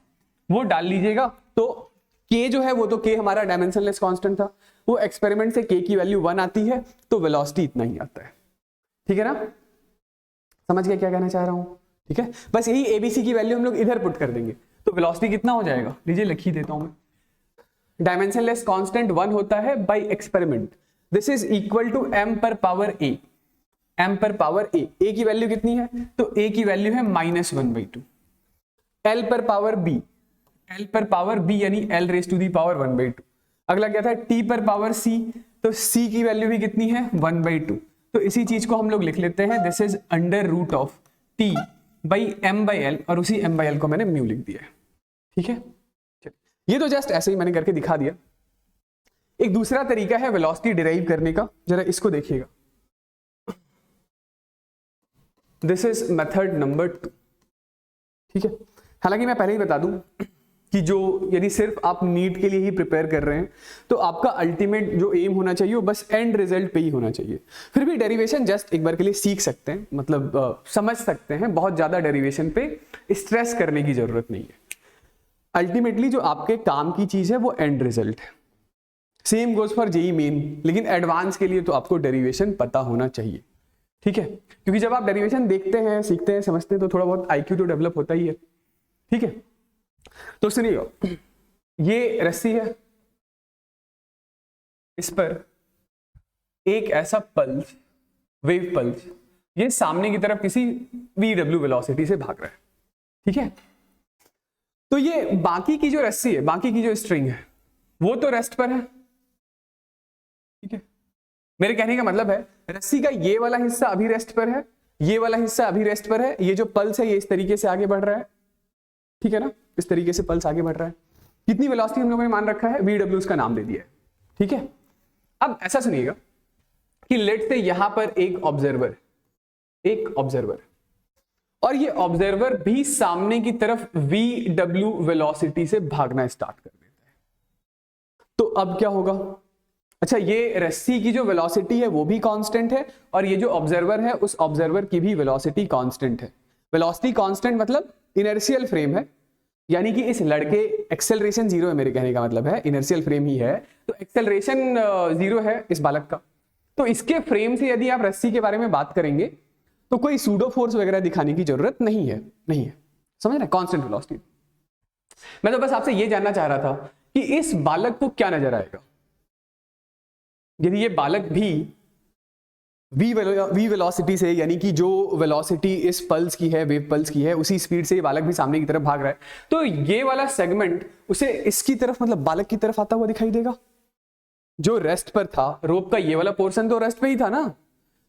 वो डाल लीजिएगा। तो k जो है वो तो k हमारा डायमेंशनलेस कांस्टेंट था, वो एक्सपेरिमेंट से k की वैल्यू 1 आती है, तो वेलोसिटी इतना ही आता है, ठीक है ना। समझ गए क्या कहना चाह रहा हूं, ठीक है। बस यही abc की वैल्यू हम लोग इधर पुट कर देंगे तो वेलोसिटी कितना हो जाएगा, लीजिए लिख ही देता हूं मैं। डायमेंशनलेस कांस्टेंट 1 होता है by experiment, this is equal to m पर पावर a, m पर पावर a की वैल्यू कितनी है, तो a की वैल्यू है -1/2। l पर पावर b, l पर पावर b यानी l raise to the power 1/2। अगला क्या था, t पर पावर c, तो c की वैल्यू भी कितनी है, 1/2। तो इसी चीज को हम लोग लिख लेते हैं, this is under root of t by m/l, और उसी m/l को मैंने म्यू लिख दिया है, ठीक है। ये तो जस्ट ऐसे ही मैंने करके दिखा दिया। एक दूसरा तरीका है वेलोसिटी डिराइव करने का, जरा इसको देखिएगा। दिस इज मेथड नंबर 2, ठीक है। हालांकि मैं पहले ही बता दूं कि जो यदि सिर्फ आप नीट के लिए ही प्रिपेयर कर रहे हैं तो आपका अल्टीमेट जो एम होना चाहिए वो बस एंड रिजल्ट पे ही होना चाहिए। फिर भी डेरिवेशन जस्ट एक बार के लिए सीख सकते हैं, मतलब समझ सकते हैं, बहुत ज्यादा डेरिवेशन पे स्ट्रेस करने की जरूरत नहीं है। अल्टीमेटली जो आपके काम की चीज है वो एंड रिजल्ट है। Same goes for JEE Main, लेकिन एडवांस के लिए तो आपको डेरिवेशन पता होना चाहिए, ठीक है। क्योंकि जब आप डेरिवेशन देखते हैं, सीखते हैं, समझते हैं तो थोड़ा बहुत आईक्यू तो डेवलप होता ही है, ठीक है। तो सुनिए, ये रस्सी है, इस पर एक ऐसा पल्स, वेव पल्स, ये सामने की तरफ किसी VW वेलोसिटी से भाग रहा है, ठीक है। तो ये बाकी की जो रस्सी है, बाकी की जो स्ट्रिंग है, वो तो रेस्ट पर है, ठीक है। मेरे कहने का मतलब है रस्सी का ये वाला हिस्सा अभी रेस्ट पर है, ये वाला हिस्सा अभी रेस्ट पर है, ये जो पल्स है ये इस तरीके से आगे बढ़ रहा है, ठीक है ना। इस तरीके से पल्स आगे बढ़ रहा है। कितनी वेलोसिटी हम लोगों ने मान रखा है, VW उसका नाम दे दिया है, ठीक है। अब ऐसा सुनिएगा कि लेट से यहां पर एक ऑब्जर्वर और ये ऑब्जर्वर भी सामने की तरफ VW वेलोसिटी से भागना स्टार्ट कर देता है। तो अब क्या होगा? अच्छा, ये रस्सी की जो वेलोसिटी है वो भी कांस्टेंट है और ये जो ऑब्जर्वर है उस ऑब्जर्वर की भी वेलोसिटी कांस्टेंट है। वेलोसिटी कांस्टेंट मतलब इनर्शियल फ्रेम है, यानी कि इस लड़के एक्सेलरेशन जीरो है, मेरे कहने का मतलब है इनर्शियल फ्रेम ही है, तो एक्सेलरेशन जीरो है इस बालक का। तो इसके फ्रेम से यदि आप रस्सी के बारे में बात करेंगे तो कोई सूडो फोर्स वगैरह दिखाने की जरूरत नहीं है, समझ रहे? Constant velocity. मैं तो बस आपसे ये जानना चाह रहा था कि इस बालक को क्या नजर आएगा यदि ये बालक भी v वेलोसिटी से, यानी कि जो वेलोसिटी इस पल्स की है, वेव पल्स की है, उसी स्पीड से ये बालक भी सामने की तरफ भाग रहा है, तो ये वाला सेगमेंट उसे इसकी तरफ, मतलब बालक की तरफ आता हुआ दिखाई देगा। जो रेस्ट पर था, रोप का ये वाला पोर्शन तो रेस्ट पे ही था ना,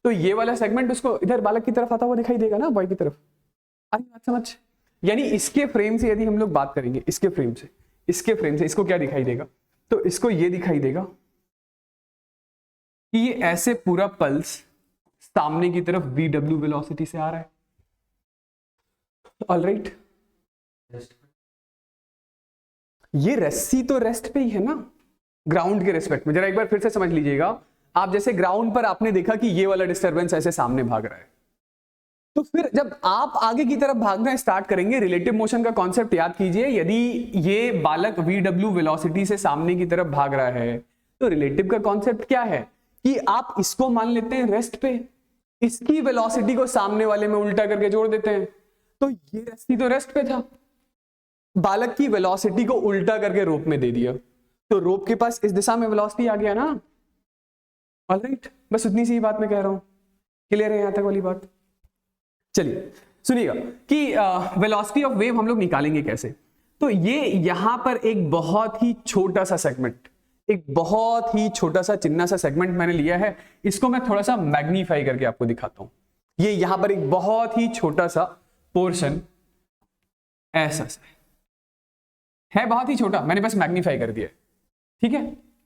तो ये वाला सेगमेंट उसको इधर बालक की तरफ आता हुआ दिखाई देगा ना, बॉय की तरफ। आई बात समझ? यानी इसके फ्रेम से यदि हम लोग बात करेंगे, इसके फ्रेम से इसको क्या दिखाई देगा? तो इसको ये दिखाई देगा कि ये ऐसे पूरा पल्स सामने की तरफ VW वेलोसिटी से आ रहा है। ऑलराइट, ये रस्सी तो रेस्ट पे ही है ना, ग्राउंड के रेस्पेक्ट में। जरा एक बार फिर से समझ लीजिएगा, आप जैसे ग्राउंड पर आपने देखा कि ये वाला डिस्टरबेंस ऐसे सामने भाग रहा है, तो फिर जब आप आगे की तरफ भागना स्टार्ट करेंगे, रिलेटिव मोशन का कॉन्सेप्ट याद कीजिए। यदि ये बालक VW वेलोसिटी से सामने की तरफ भाग रहा है तो रिलेटिव का कॉन्सेप्ट क्या है कि आप इसको मान लेते हैं रेस्ट पे, इसकी वेलोसिटी को सामने वाले में उल्टा करके जोड़ देते हैं। तो ये रस्सी तो रेस्ट पे था, बालक की वेलोसिटी को उल्टा करके रोप में दे दिया, तो रोप के पास इस दिशा में वेलोसिटी आ गया ना। ऑलराइट, बस उतनी सी बात मैं कह रहा हूं, क्लियर है यहां तक वाली बात? चलिए सुनिएगा कि वेलोसिटी ऑफ वेव हम लोग निकालेंगे कैसे। तो ये यहां पर एक बहुत ही छोटा सा सेगमेंट, एक बहुत ही छोटा सा चिन्ना सा सेगमेंट मैंने लिया है, इसको मैं थोड़ा सा मैग्नीफाई करके आपको दिखाता हूं। ये यहां पर एक बहुत ही छोटा सा पोर्शन ऐसा है, बहुत ही छोटा, मैंने बस मैग्नीफाई कर दिया, ठीक है,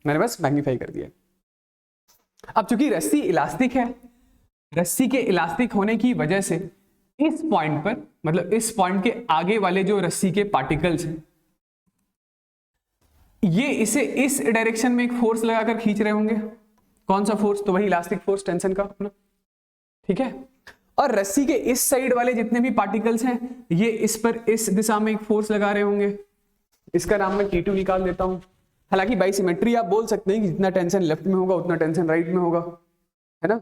मैंने बस मैग्नीफाई कर दिया। अब चूंकि रस्सी इलास्टिक है, रस्सी के इलास्टिक होने की वजह से इस पॉइंट पर, मतलब इस पॉइंट के आगे वाले जो रस्सी के पार्टिकल्स हैं, ये इसे इस डायरेक्शन में एक फोर्स लगाकर खींच रहे होंगे। कौन सा फोर्स? तो वही इलास्टिक फोर्स, टेंशन का अपना, ठीक है। और रस्सी के इस साइड वाले जितने भी पार्टिकल्स हैं, ये इस पर इस दिशा में एक फोर्स लगा रहे होंगे, इसका नाम मैं T2 निकाल देता हूं। हालांकि बाई सिमेट्री आप बोल सकते हैं कि जितना टेंशन लेफ्ट में होगा उतना टेंशन राइट में होगा, है ना।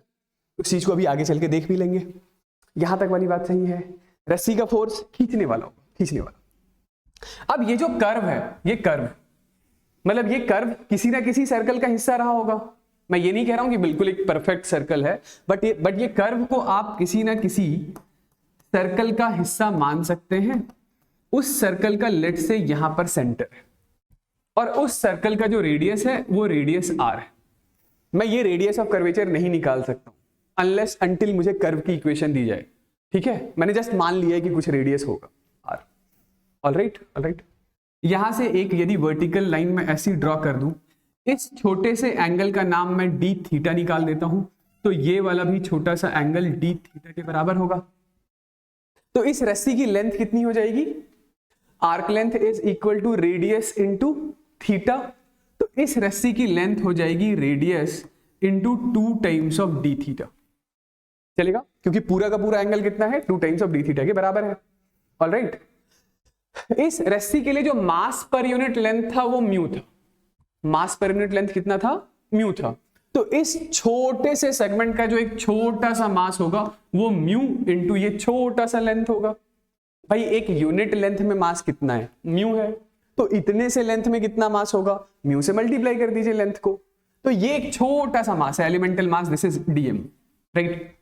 उस चीज को अभी आगे चल के देख भी लेंगे। यहां तक वाली बात सही है, रस्सी का फोर्स खींचने वाला होगा, खींचने वाला। अब ये जो कर्व है, ये कर्व मतलब ये कर्व किसी ना किसी सर्कल का हिस्सा रहा होगा। मैं ये नहीं कह रहा हूं कि बिल्कुल एक परफेक्ट सर्कल है, बट ये कर्व को आप किसी ना किसी सर्कल का हिस्सा मान सकते हैं। उस सर्कल का लेट से यहां पर सेंटर है और उस सर्कल का जो रेडियस है वो रेडियस r है। मैं ये रेडियस ऑफ कर्वेचर नहीं निकाल सकता अनलेस अंटिल मुझे कर्व की इक्वेशन दी जाए, ठीक है। मैंने जस्ट मान लिया है कि कुछ रेडियस होगा r। ऑलराइट, यहां से एक यदि वर्टिकल लाइन में ऐसी ड्रॉ कर दूं, इस छोटे से एंगल का नाम मैं d थीटा निकाल देता हूं, तो ये वाला भी छोटा सा एंगल d थीटा के बराबर होगा। तो इस रस्सी की लेंथ कितनी हो जाएगी? Arc length is equal to radius into theta. तो इस रस्सी की लेंथ हो जाएगी radius into 2 times of d theta. चलेगा, क्योंकि पूरा का पूरा एंगल कितना है? 2 टाइम्स ऑफ डी थीटा के बराबर है। ऑलराइट, इस रस्सी के लिए जो मास पर यूनिट लेंथ था वो म्यू था। मास पर यूनिट लेंथ कितना था? म्यू था। तो इस छोटे से सेगमेंट का जो एक छोटा सा मास होगा वो म्यू इंटू ये छोटा सा लेंथ होगा। भाई एक यूनिट लेंथ में मास कितना है? म्यू है। तो इतने से लेंथ में कितना मास होगा? म्यू से मल्टीप्लाई कर दीजिए लेंथ को। तो ये एक छोटा सा मास है, elemental mass, this is DM. Right,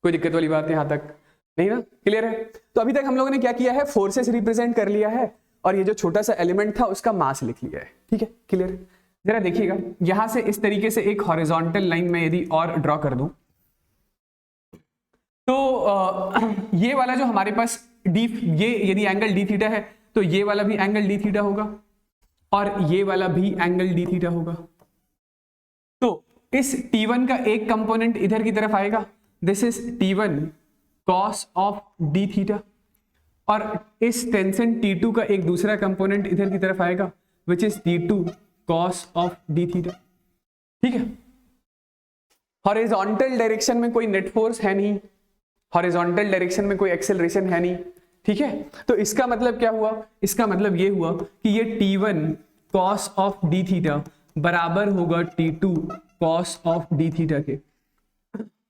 कोई दिक्कत वाली बात यहां तक नहीं ना? क्लियर है? तो अभी तक हम लोगों ने क्या किया है? फोर्सेस रिप्रेजेंट कर लिया है और ये जो छोटा सा एलिमेंट था उसका मास लिख लिया है। ठीक है, क्लियर? जरा देखिएगा, यहां से इस तरीके से एक हॉरिजॉन्टल लाइन में यदि और ड्रॉ कर दूं तो ये वाला जो हमारे पास डी, ये यदि एंगल डी थीटा है तो ये वाला भी एंगल डी थीटा होगा और ये वाला भी एंगल डी थीटा होगा। तो इस T1 का एक कंपोनेंट इधर की तरफ आएगा, this is T1 cos of d theta, और इस टेंशन T2 का एक दूसरा कंपोनेंट इधर की तरफ आएगा which is T2 cos of d theta. ठीक है, हॉरिजॉन्टल डायरेक्शन में कोई नेट फोर्स है नहीं, हॉरिजॉन्टल डायरेक्शन में कोई एक्सेलरेशन है नहीं। ठीक है, तो इसका मतलब क्या हुआ, इसका मतलब ये हुआ कि ये T1 cos of d theta बराबर होगा T2 cos of d theta के,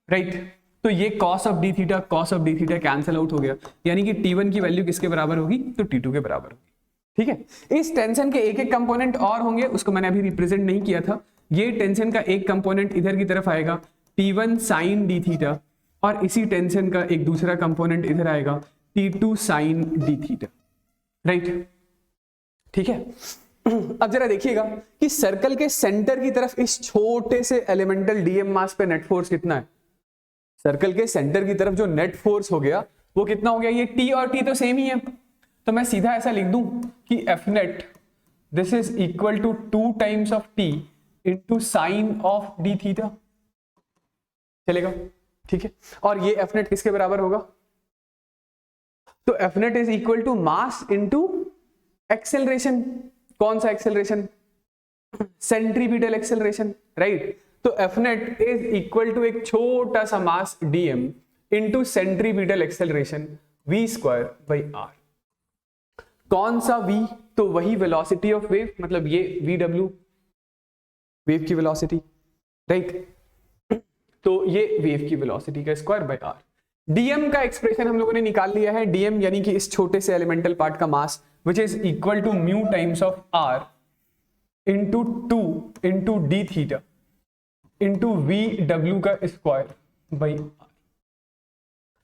राइट। तो ये cos of d theta cancel out हो गया, यानी कि T1 की वैल्यू किसके बराबर होगी, तो T2 के बराबर होगी। ठीक है, इस टेंशन के एक एक कंपोनेंट और होंगे, उसको मैंने अभी रिप्रेजेंट नहीं किया था। ये टेंशन का एक कंपोनेंट इधर की तरफ आएगा T1 साइन डी थीटा, और इसी टेंशन का एक दूसरा कंपोनेंट इधर आएगा T2 sign D theta, right. ठीक है, अब जरा देखिएगा कि सर्कल के सेंटर की तरफ इस छोटे से एलिमेंटल डीएम मास पे नेट फोर्स कितना है। सर्कल के सेंटर की तरफ जो नेट फोर्स हो गया वो कितना हो गया, ये T और T तो सेम ही है, तो मैं सीधा ऐसा लिख दूं कि F net this is equal to 2 times of T into sine of d theta, चलेगा। ठीक है, और ये F नेट किसके बराबर होगा, तो F net is equal to mass into acceleration. कौन सा एक्सेलरेशन, सेंट्रीपिटल एक्सेलरेशन, राइट। तो F net is equal to एक छोटा सा mass dm into centripetal acceleration v square by r। कौन सा v, तो वही वेलोसिटी ऑफ वेव, मतलब ये vw वेव की वेलोसिटी, राइट। तो ये वेव की वेलोसिटी का स्क्वायर बाय r। dm का एक्सप्रेशन हम लोगों ने निकाल लिया है, dm यानी कि इस छोटे से एलिमेंटल पार्ट का mass which is equal to mu times of r into 2 into D theta into V W का square by r।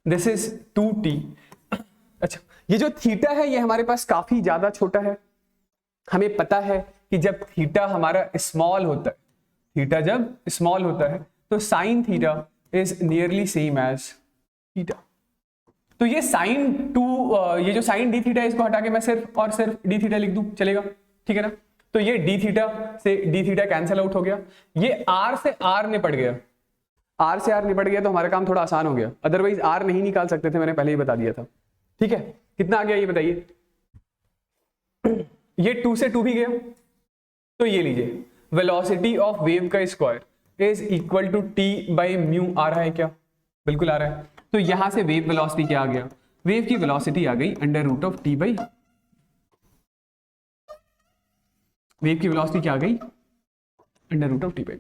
This is 2t। अच्छा, ये जो थीटा है ये हमारे पास काफी ज्यादा छोटा है। हमें पता है कि जब थीटा हमारा स्मॉल होता है, थीटा जब स्मॉल होता है तो sine theta is nearly same as theta. तो ये साइन 2, ये जो साइन डी थीटा है इसको हटा के मैं सिर्फ और सिर्फ डी थीटा लिख दूं, चलेगा, ठीक है ना। तो ये डी थीटा से डी थीटा कैंसिल आउट हो गया, ये आर से आर निपट गया, आर से आर निपट गया तो हमारा काम थोड़ा आसान हो गया, अदरवाइज आर नहीं निकाल सकते थे, मैंने पहले ही बता दिया था। ठीक है, कितना आ गया ये बताइए, ये 2 से 2 भी गया, तो ये लीजिए वेलोसिटी ऑफ वेव का square is equal to T by mu आ रहा है क्या, बिल्कुल आ रहा है। तो यहां से वेव वेलोसिटी क्या आ गया, वेव की वेलोसिटी आ गई under root of T by, wave की वेलोसिटी क्या आ गई under root of T by.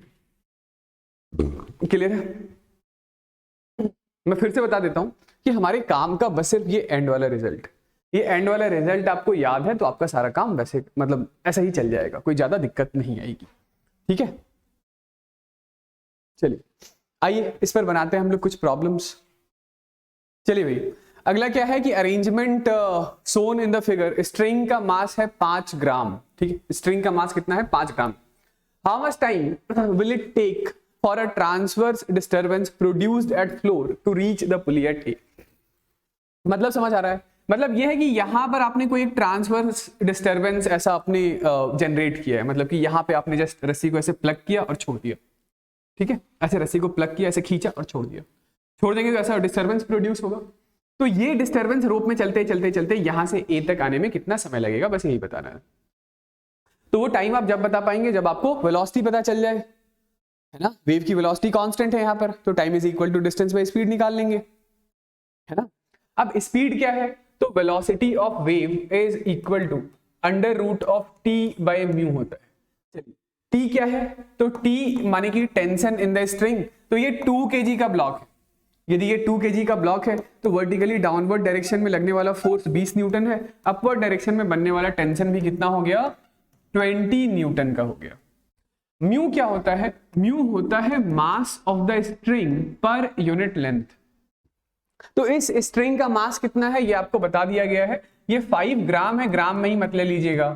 Clear है, मैं फिर से बता देता हूं कि हमारे काम का बस सिर्फ ये एंड वाला रिजल्ट, ये एंड वाला रिजल्ट आपको याद है तो आपका सारा काम वैसे मतलब ऐसा ही चल जाएगा, कोई ज्यादा दिक्कत नहीं आएगी। ठीक है, चलिए आइए इस पर बनाते हैं हम लोग कुछ प्रॉब्लम्स। चलिए भाई, अगला क्या है कि arrangement shown in the figure, string का मास है 5 ग्राम। ठीक है, स्ट्रिंग का मास कितना है 5 gram. How much time will it take for a transverse disturbance produced at floor to reach the pulley at A. मतलब समझ आ रहा है, मतलब ये है कि यहां पर आपने कोई एक ट्रांसवर्स डिस्टर्बेंस ऐसा आपने जनरेट किया है, मतलब कि यहां पे आपने जस्ट रस्सी को ऐसे प्लग किया और छोड़ दिया। ठीक है, ऐसे रस्सी को प्लग किया, ऐसे खींचा और छोड़ दिया, छोड़ देंगे तो ऐसा डिस्टर्बेंस प्रोड्यूस होगा। तो ये डिस्टर्बेंस रोप में चलते चलते चलते यहां से ए तक आने में कितना समय लगेगा, बस यही बताना है। तो वो टाइम आप जब बता पाएंगे जब आपको वेलोसिटी पता चल जाए, है ना। वेव की वेलोसिटी कांस्टेंट है यहाँ पर, तो time is equal to distance by speed निकाल लेंगे, है ना। अब स्पीड क्या है, तो velocity of wave is equal to under root of T by mu होता है। चलिए टी क्या है, तो टी माने कि टेंशन इन द स्ट्रिंग, तो ये 2 kg का ब्लॉक है। यदि ये 2 kg का ब्लॉक है तो वर्टिकली डाउनवर्ड डायरेक्शन में लगने वाला फोर्स 20 न्यूटन है, अपवर्ड डायरेक्शन में बनने वाला टेंशन भी कितना हो गया 20 न्यूटन का हो गया। म्यू क्या होता है, म्यू होता है मास ऑफ द स्ट्रिंग पर यूनिट लेंथ। तो इस स्ट्रिंग का मास कितना है ये आपको बता दिया गया है, ये 5 ग्राम है, ग्राम में ही मत ले लीजिएगा,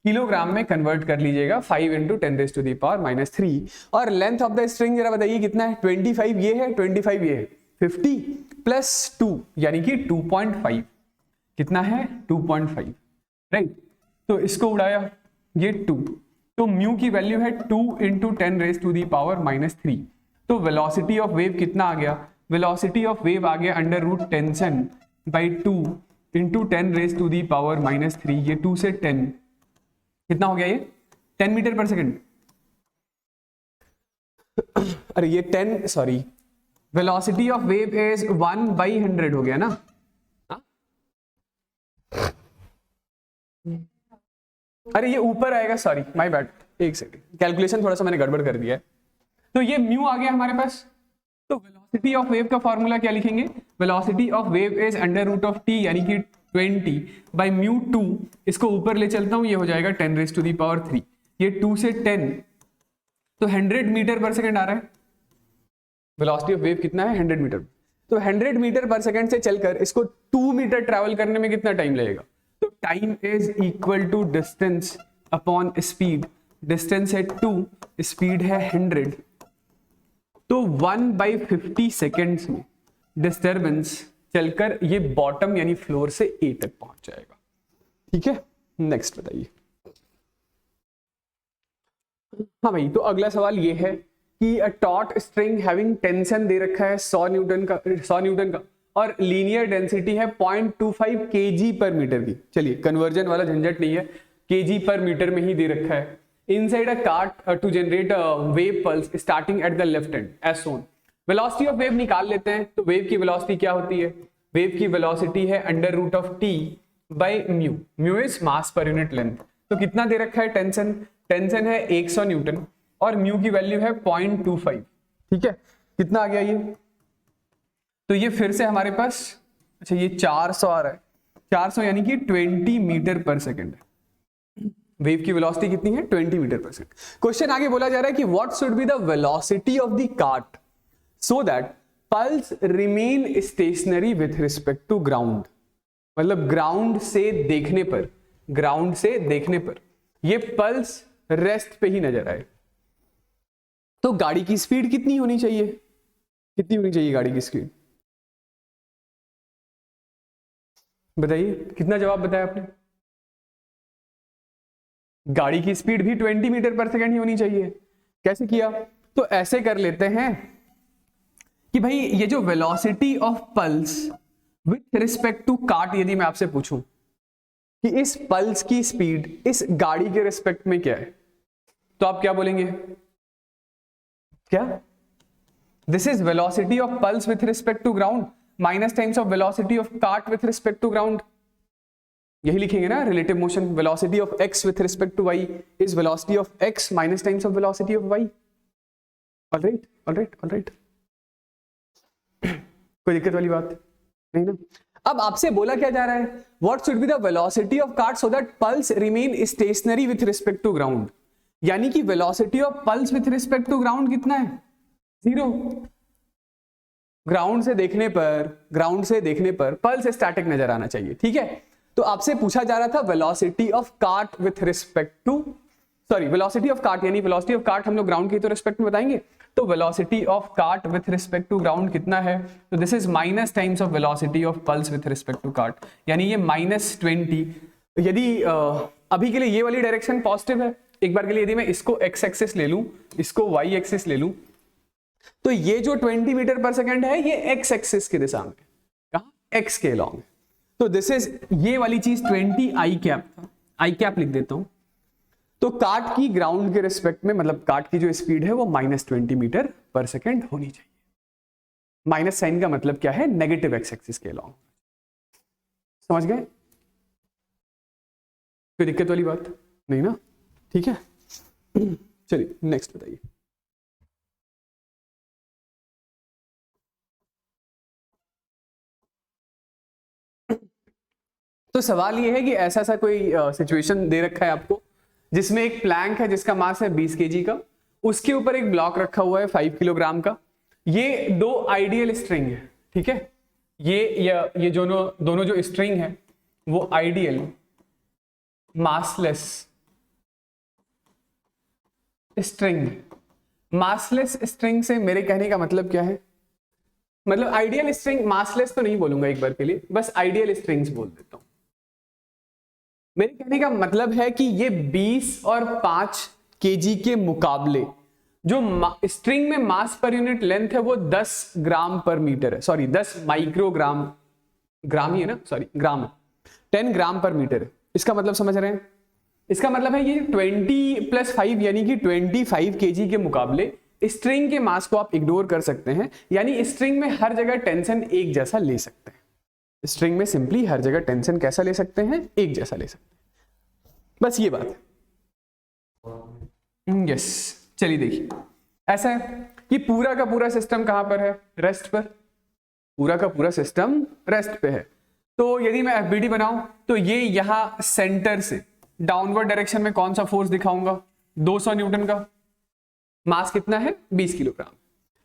किलोग्राम में कन्वर्ट कर लीजिएगा, 5 × 10⁻³ और लेंथ ऑफ द स्ट्रिंग जरा बताइए कितना है, 25 ये है, 25 ये है, 50 + 2 यानी कि 2.5, कितना है 2.5, राइट। तो इसको उड़ाया ये 2, तो म्यू की वैल्यू है 2 × 10⁻³ तो वेलोसिटी ऑफ वेव कितना आ गया, वेलोसिटी ऑफ वेव आ गया under root tension by 2 into 10 raise to the power -3, ये 2 से 10 कितना हो गया, ये 10 मीटर पर सेकेंड। अरे ये 10 sorry, velocity of wave is 1/100 हो गया ना। अरे ये ऊपर आएगा, सॉरी माय बैड, एक सेकंड, कैलकुलेशन थोड़ा सा मैंने गड़बड़ कर दिया है। तो ये म्यू आ गया हमारे पास। तो वेलोसिटी ऑफ वेव का फॉर्मूला क्या लिखेंगे, velocity of wave is under root of T यानी कि 20 बाई म्यू 2, इसको ऊपर ले चलता हूं, ये हो जाएगा 10 रेज टू दी पावर 3, ये 2 से 10 तो 100 मीटर पर सेकंड आ रहा है। वेलोसिटी ऑफ वेव कितना है, 100 मीटर। तो 100 मीटर पर सेकंड से चलकर इसको 2 मीटर ट्रैवल करने में कितना टाइम लगेगा, तो time is equal to distance upon speed. Distance है 2, स्पीड है 100, तो 1/50 सेकेंड्स में डिस्टर्बेंस चलकर ये बॉटम यानी फ्लोर से ए तक पहुंच जाएगा। ठीक है, नेक्स्ट बताइए। हाँ भाई, तो अगला सवाल ये है कि अ टॉट स्ट्रिंग हैविंग टेंशन दे रखा है 100 न्यूटन का और लीनियर डेंसिटी है 0.25 kg पर मीटर की। चलिए कन्वर्जन वाला झंझट नहीं है, kg पर मीटर में ही दे रखा है। Inside a cart to generate a wave pulse starting at the left end as shown. Velocity of wave निकाल लेते हैं। तो वेव की वेलोसिटी क्या होती है, वेव की वेलोसिटी है under root of T by mu. Mu is mass per unit length. तो कितना दे रखा है टेंशन, टेंशन है 100 न्यूटन और म्यू की वैल्यू है 0.25। ठीक है, कितना आ गया ये, तो ये फिर से हमारे पास, अच्छा ये 400 आ रहा है, 400 यानी कि 20 मीटर पर सेकेंड है। वेव की वेलोसिटी कितनी है, 20 मीटर पर सेकेंड। क्वेश्चन आगे बोला जा रहा है कि what should be the velocity of the cart so that pulse remain stationary with respect to ground. मतलब ग्राउंड से देखने पर, ग्राउंड से देखने पर ये पल्स रेस्ट पे ही नजर आए। तो गाड़ी की स्पीड कितनी होनी चाहिए, कितनी होनी चाहिए गाड़ी की स्पीड, बताइए कितना जवाब बताया आपने। गाड़ी की स्पीड भी 20 मीटर पर सेकेंड ही होनी चाहिए। कैसे किया, तो ऐसे कर लेते हैं कि भाई ये जो velocity of pulse with respect to cart, यदि मैं आपसे पूछूं कि इस पल्स की स्पीड इस गाड़ी के रिस्पेक्ट में क्या है, तो आप क्या बोलेंगे, क्या, this is velocity of pulse with respect to ground minus times of velocity of cart with respect to ground. यही लिखेंगे ना, relative motion, velocity of x with respect to y is velocity of x minus times of velocity of y। Alright alright alright, कोई दिक्कत वाली बात नहीं ना। अब आपसे बोला क्या जा रहा है, what should be the velocity of cart so that pulse remain stationary with respect to ground. यानी कि velocity of pulse with respect to ground कितना है, 0। ग्राउंड से देखने पर पल्स स्टैटिक नजर आना चाहिए। ठीक है, तो आपसे पूछा जा रहा था velocity of cart with respect to, sorry velocity of cart, यानी वेलोसिटी ऑफ कार्ट हम लोग ग्राउंड की तो रिस्पेक्ट में बताएंगे। तो velocity of cart with respect to ground कितना है, तो this is minus times of velocity of pulse with respect to cart, यानी ये -20। यदि अभी के लिए ये वाली डायरेक्शन पॉजिटिव है, एक बार के लिए यदि मैं इसको x एक्सिस ले लूं, इसको y एक्सिस ले लूं, तो ये जो 20 मीटर पर सेकेंड है ये x एक्सिस की दिशा में, कहां, x के अलॉन्ग। तो दिस इज, ये वाली चीज 20 आई कैप था, आई कैप लिख देता हूं। तो कार्ट की ग्राउंड के रिस्पेक्ट में, मतलब कार्ट की जो स्पीड है वो -20 मीटर पर सेकेंड होनी चाहिए। माइनस साइन का मतलब क्या है, नेगेटिव x एक्सिस के अलॉन्ग। समझ गए, कोई दिक्कत वाली बात नहीं ना। ठीक है, चलिए नेक्स्ट बताइए। तो सवाल ये है कि ऐसा सा कोई सिचुएशन दे रखा है आपको जिसमें एक प्लैंक है जिसका मास है 20 kg का, उसके ऊपर एक ब्लॉक रखा हुआ है 5 किलोग्राम का। ये दो आइडियल स्ट्रिंग है। ठीक है, ये दोनों जो स्ट्रिंग है वो ideal massless string. Massless string से मेरे कहने का मतलब क्या है, मतलब आइडियल स्ट्रिंग, मासलेस तो नहीं बोलूंगा एक बार के लिए, बस आइडियल स्ट्रिंग्स बोल देता हूं। मेरे कहने का मतलब है कि ये 20 और 5 kg के मुकाबले जो स्ट्रिंग में मास पर यूनिट लेंथ है वो 10 ग्राम पर मीटर है, सॉरी 10 माइक्रोग्राम, ग्राम ही है ना, सॉरी ग्राम है, 10 ग्राम पर मीटर है। इसका मतलब समझ रहे हैं? इसका मतलब है ये 20 + 5 यानी कि 25 kg के मुकाबले स्ट्रिंग के मास को आप इग्नोर कर सकते हैं, यानी स्ट्रिंग में हर जगह टेंशन एक जैसा ले सकते हैं। स्ट्रिंग में सिंपली हर जगह टेंशन कैसा ले सकते हैं? एक जैसा ले सकते हैं, बस ये बात है। यस, चलिए देखिए, ऐसा है कि पूरा का पूरा सिस्टम कहां पर है? रेस्ट पर। पूरा का पूरा सिस्टम रेस्ट पे है। तो यदि मैं एफबीडी बनाऊं तो ये यहां सेंटर से डाउनवर्ड डायरेक्शन में कौन सा फोर्स दिखाऊंगा? 200 न्यूटन का। मास कितना है? 20 किलोग्राम।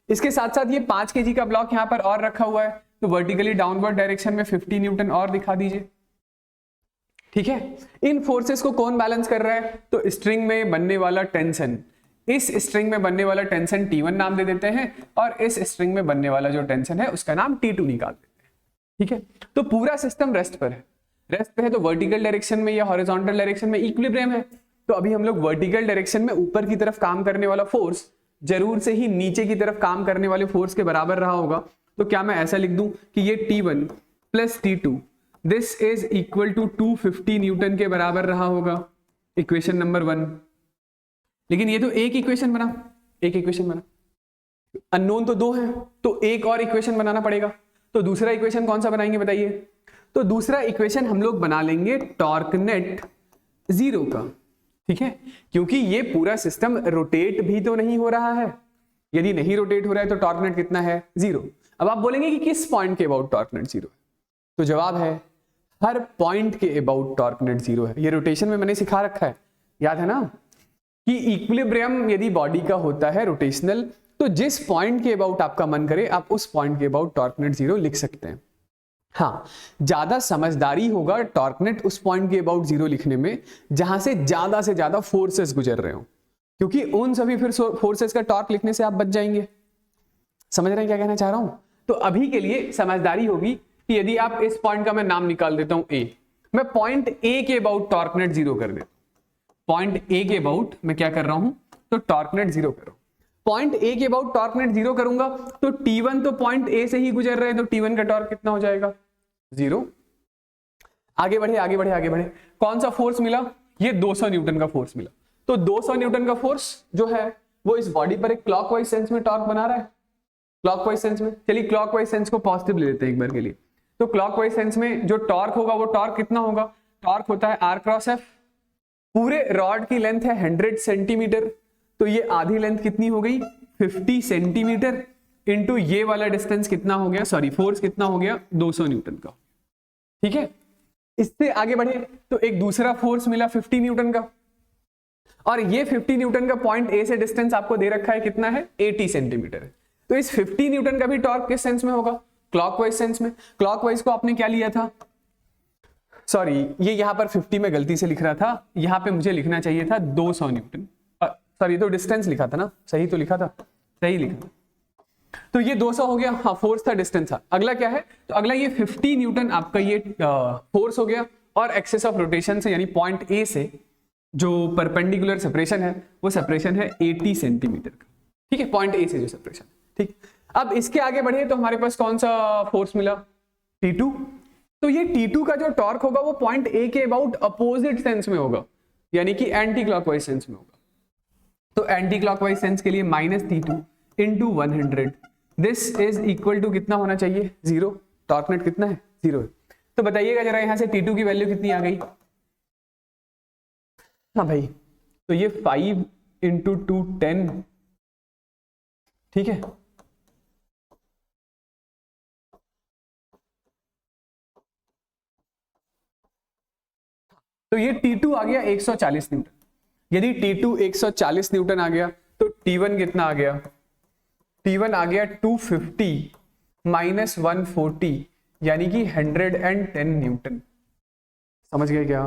इसके साथ साथ ये 5 kg का ब्लॉक यहां पर और रखा हुआ है, तो वर्टिकली डाउनवर्ड डायरेक्शन में 50 न्यूटन और दिखा दीजिए। ठीक है, इन फोर्सेस को कौन बैलेंस कर रहा है? तो स्ट्रिंग में बनने वाला टेंशन, इस स्ट्रिंग में बनने वाला टेंशन T1 नाम दे देते हैं, और इस स्ट्रिंग में बनने वाला जो टेंशन है उसका नाम T2 निकाल देते हैं। ठीक है, तो पूरा सिस्टम रेस्ट पर है। रेस्ट पे है तो वर्टिकल डायरेक्शन में या हॉरिजॉन्टल डायरेक्शन में इक्विलिब्रियम है। तो अभी हम लोग वर्टिकल डायरेक्शन में ऊपर की तरफ काम करने वाला फोर्स जरूर से ही नीचे की तरफ काम करने वाले फोर्स के बराबर रहा होगा। तो क्या मैं ऐसा लिख दूं कि ये T1 + T2 this is equal to 250 newton के बराबर रहा होगा, इक्वेशन नंबर 1। लेकिन ये तो एक इक्वेशन बना, एक इक्वेशन बना, अननोन तो 2 है, तो एक और इक्वेशन बनाना पड़ेगा। तो दूसरा इक्वेशन कौन सा बनाएंगे बताइए? तो दूसरा इक्वेशन हम लोग बना लेंगे टॉर्क नेट 0 का। ठीक है, क्योंकि ये पूरा सिस्टम रोटेट भी तो नहीं हो रहा है। यदि नहीं रोटेट हो रहा है तो टॉर्क नेट कितना है? 0। अब आप बोलेंगे कि किस पॉइंट के अबाउट टॉर्क नेट 0 है? तो जवाब है हर पॉइंट के अबाउट टॉर्क नेट 0 है। ये रोटेशन में मैंने सिखा रखा है, याद है ना, कि इक्विलिब्रियम यदि बॉडी का होता है रोटेशनल, तो जिस पॉइंट के अबाउट आपका मन करे आप उस पॉइंट के अबाउट टॉर्क नेट 0 लिख सकते हैं। हाँ, ज्यादा समझदारी होगा टॉर्क नेट उस पॉइंट के अबाउट 0 लिखने में जहां से ज्यादा फोर्सेस गुजर रहे हो, क्योंकि उन सभी फिर फोर्सेस का टॉर्क लिखने से आप बच जाएंगे। समझ रहे हैं क्या कहना चाह रहा हूं? तो अभी के लिए समझदारी होगी कि यदि आप इस पॉइंट का मैं नाम निकाल देता हूं A, मैं पॉइंट A के अबाउट टॉर्क नेट 0 कर देता हूं। पॉइंट A के अबाउट मैं क्या कर रहा हूं? तो टॉर्क नेट 0 कर रहा हूं। पॉइंट A के अबाउट टॉर्क नेट 0 करूंगा तो T1 तो पॉइंट A से ही गुजर रहे हैं, तो T1 का टॉर्क कितना हो जाएगा? 0। आगे बढ़े आगे बढ़े आगे बढ़े, कौन सा फोर्स मिला? ये 200 न्यूटन का फोर्स मिला। तो 200 न्यूटन का फोर्स जो है वो इस बॉडी पर एक क्लॉकवाइज सेंस में टॉर्क बना रहा है। क्लॉकवाइज सेंस में, चलिए क्लॉकवाइज सेंस को पॉजिटिव ले लेते हैं एक बार के लिए। तो क्लॉकवाइज सेंस में जो टॉर्क होगा वो टॉर्क कितना होगा? टॉर्क होता है R क्रॉस F। पूरे रॉड की लेंथ है 100 सेंटीमीटर, तो ये आधी लेंथ कितनी हो गई? 50 सेंटीमीटर इंटू ये वाला डिस्टेंस कितना हो गया, सॉरी फोर्स कितना हो गया? 200 न्यूटन का। ठीक है, इससे आगे बढ़े तो एक दूसरा फोर्स मिला 50 न्यूटन का, और ये 50 न्यूटन का पॉइंट A से डिस्टेंस आपको दे रखा है कितना है? 80 सेंटीमीटर है। तो इस 50 न्यूटन का भी टॉर्क किस सेंस में होगा? क्लॉकवाइज सेंस में। क्लॉकवाइज को आपने क्या लिया था? सॉरी, ये यहां पर 50 में गलती से लिख रहा था, यहां पे मुझे लिखना चाहिए था 200 न्यूटन। सॉरी, तो डिस्टेंस लिखा था ना, सही तो लिखा था, सही लिखा था। तो ये 200 हो गया, हाँ फोर्स था, डिस्टेंस था। अगला क्या है? तो अगला ये 50 न्यूटन आपका ये फोर्स हो गया, और एक्सेस ऑफ रोटेशन से यानी पॉइंट A से जो परपेंडिकुलर सेपरेशन है वो सेपरेशन है 80 सेंटीमीटर का। ठीक है, पॉइंट A से जो सेपरेशन। ठीक, अब इसके आगे बढ़े तो हमारे पास कौन सा फोर्स मिला? T2। तो ये T2 का जो टॉर्क होगा वो पॉइंट A के अबाउट अपोजिट सेंस में होगा, यानी कि एंटी क्लॉकवाइज सेंस में होगा। तो एंटी क्लॉकवाइज सेंस के लिए -T2 into 100 this is equal to कितना होना चाहिए? 0। टॉर्क नेट कितना है? 0 है। तो बताइएगा जरा यहां से T2 की वैल्यू कितनी आ गई? हाँ भाई, तो ये 5 इंटू 2 10। ठीक है, तो ये T2 आ गया 140 न्यूटन। यदि T2 140 न्यूटन आ गया तो T1 कितना आ गया? T1 आ गया 250 माइनस 140 यानी कि 110 न्यूटन। समझ गए क्या?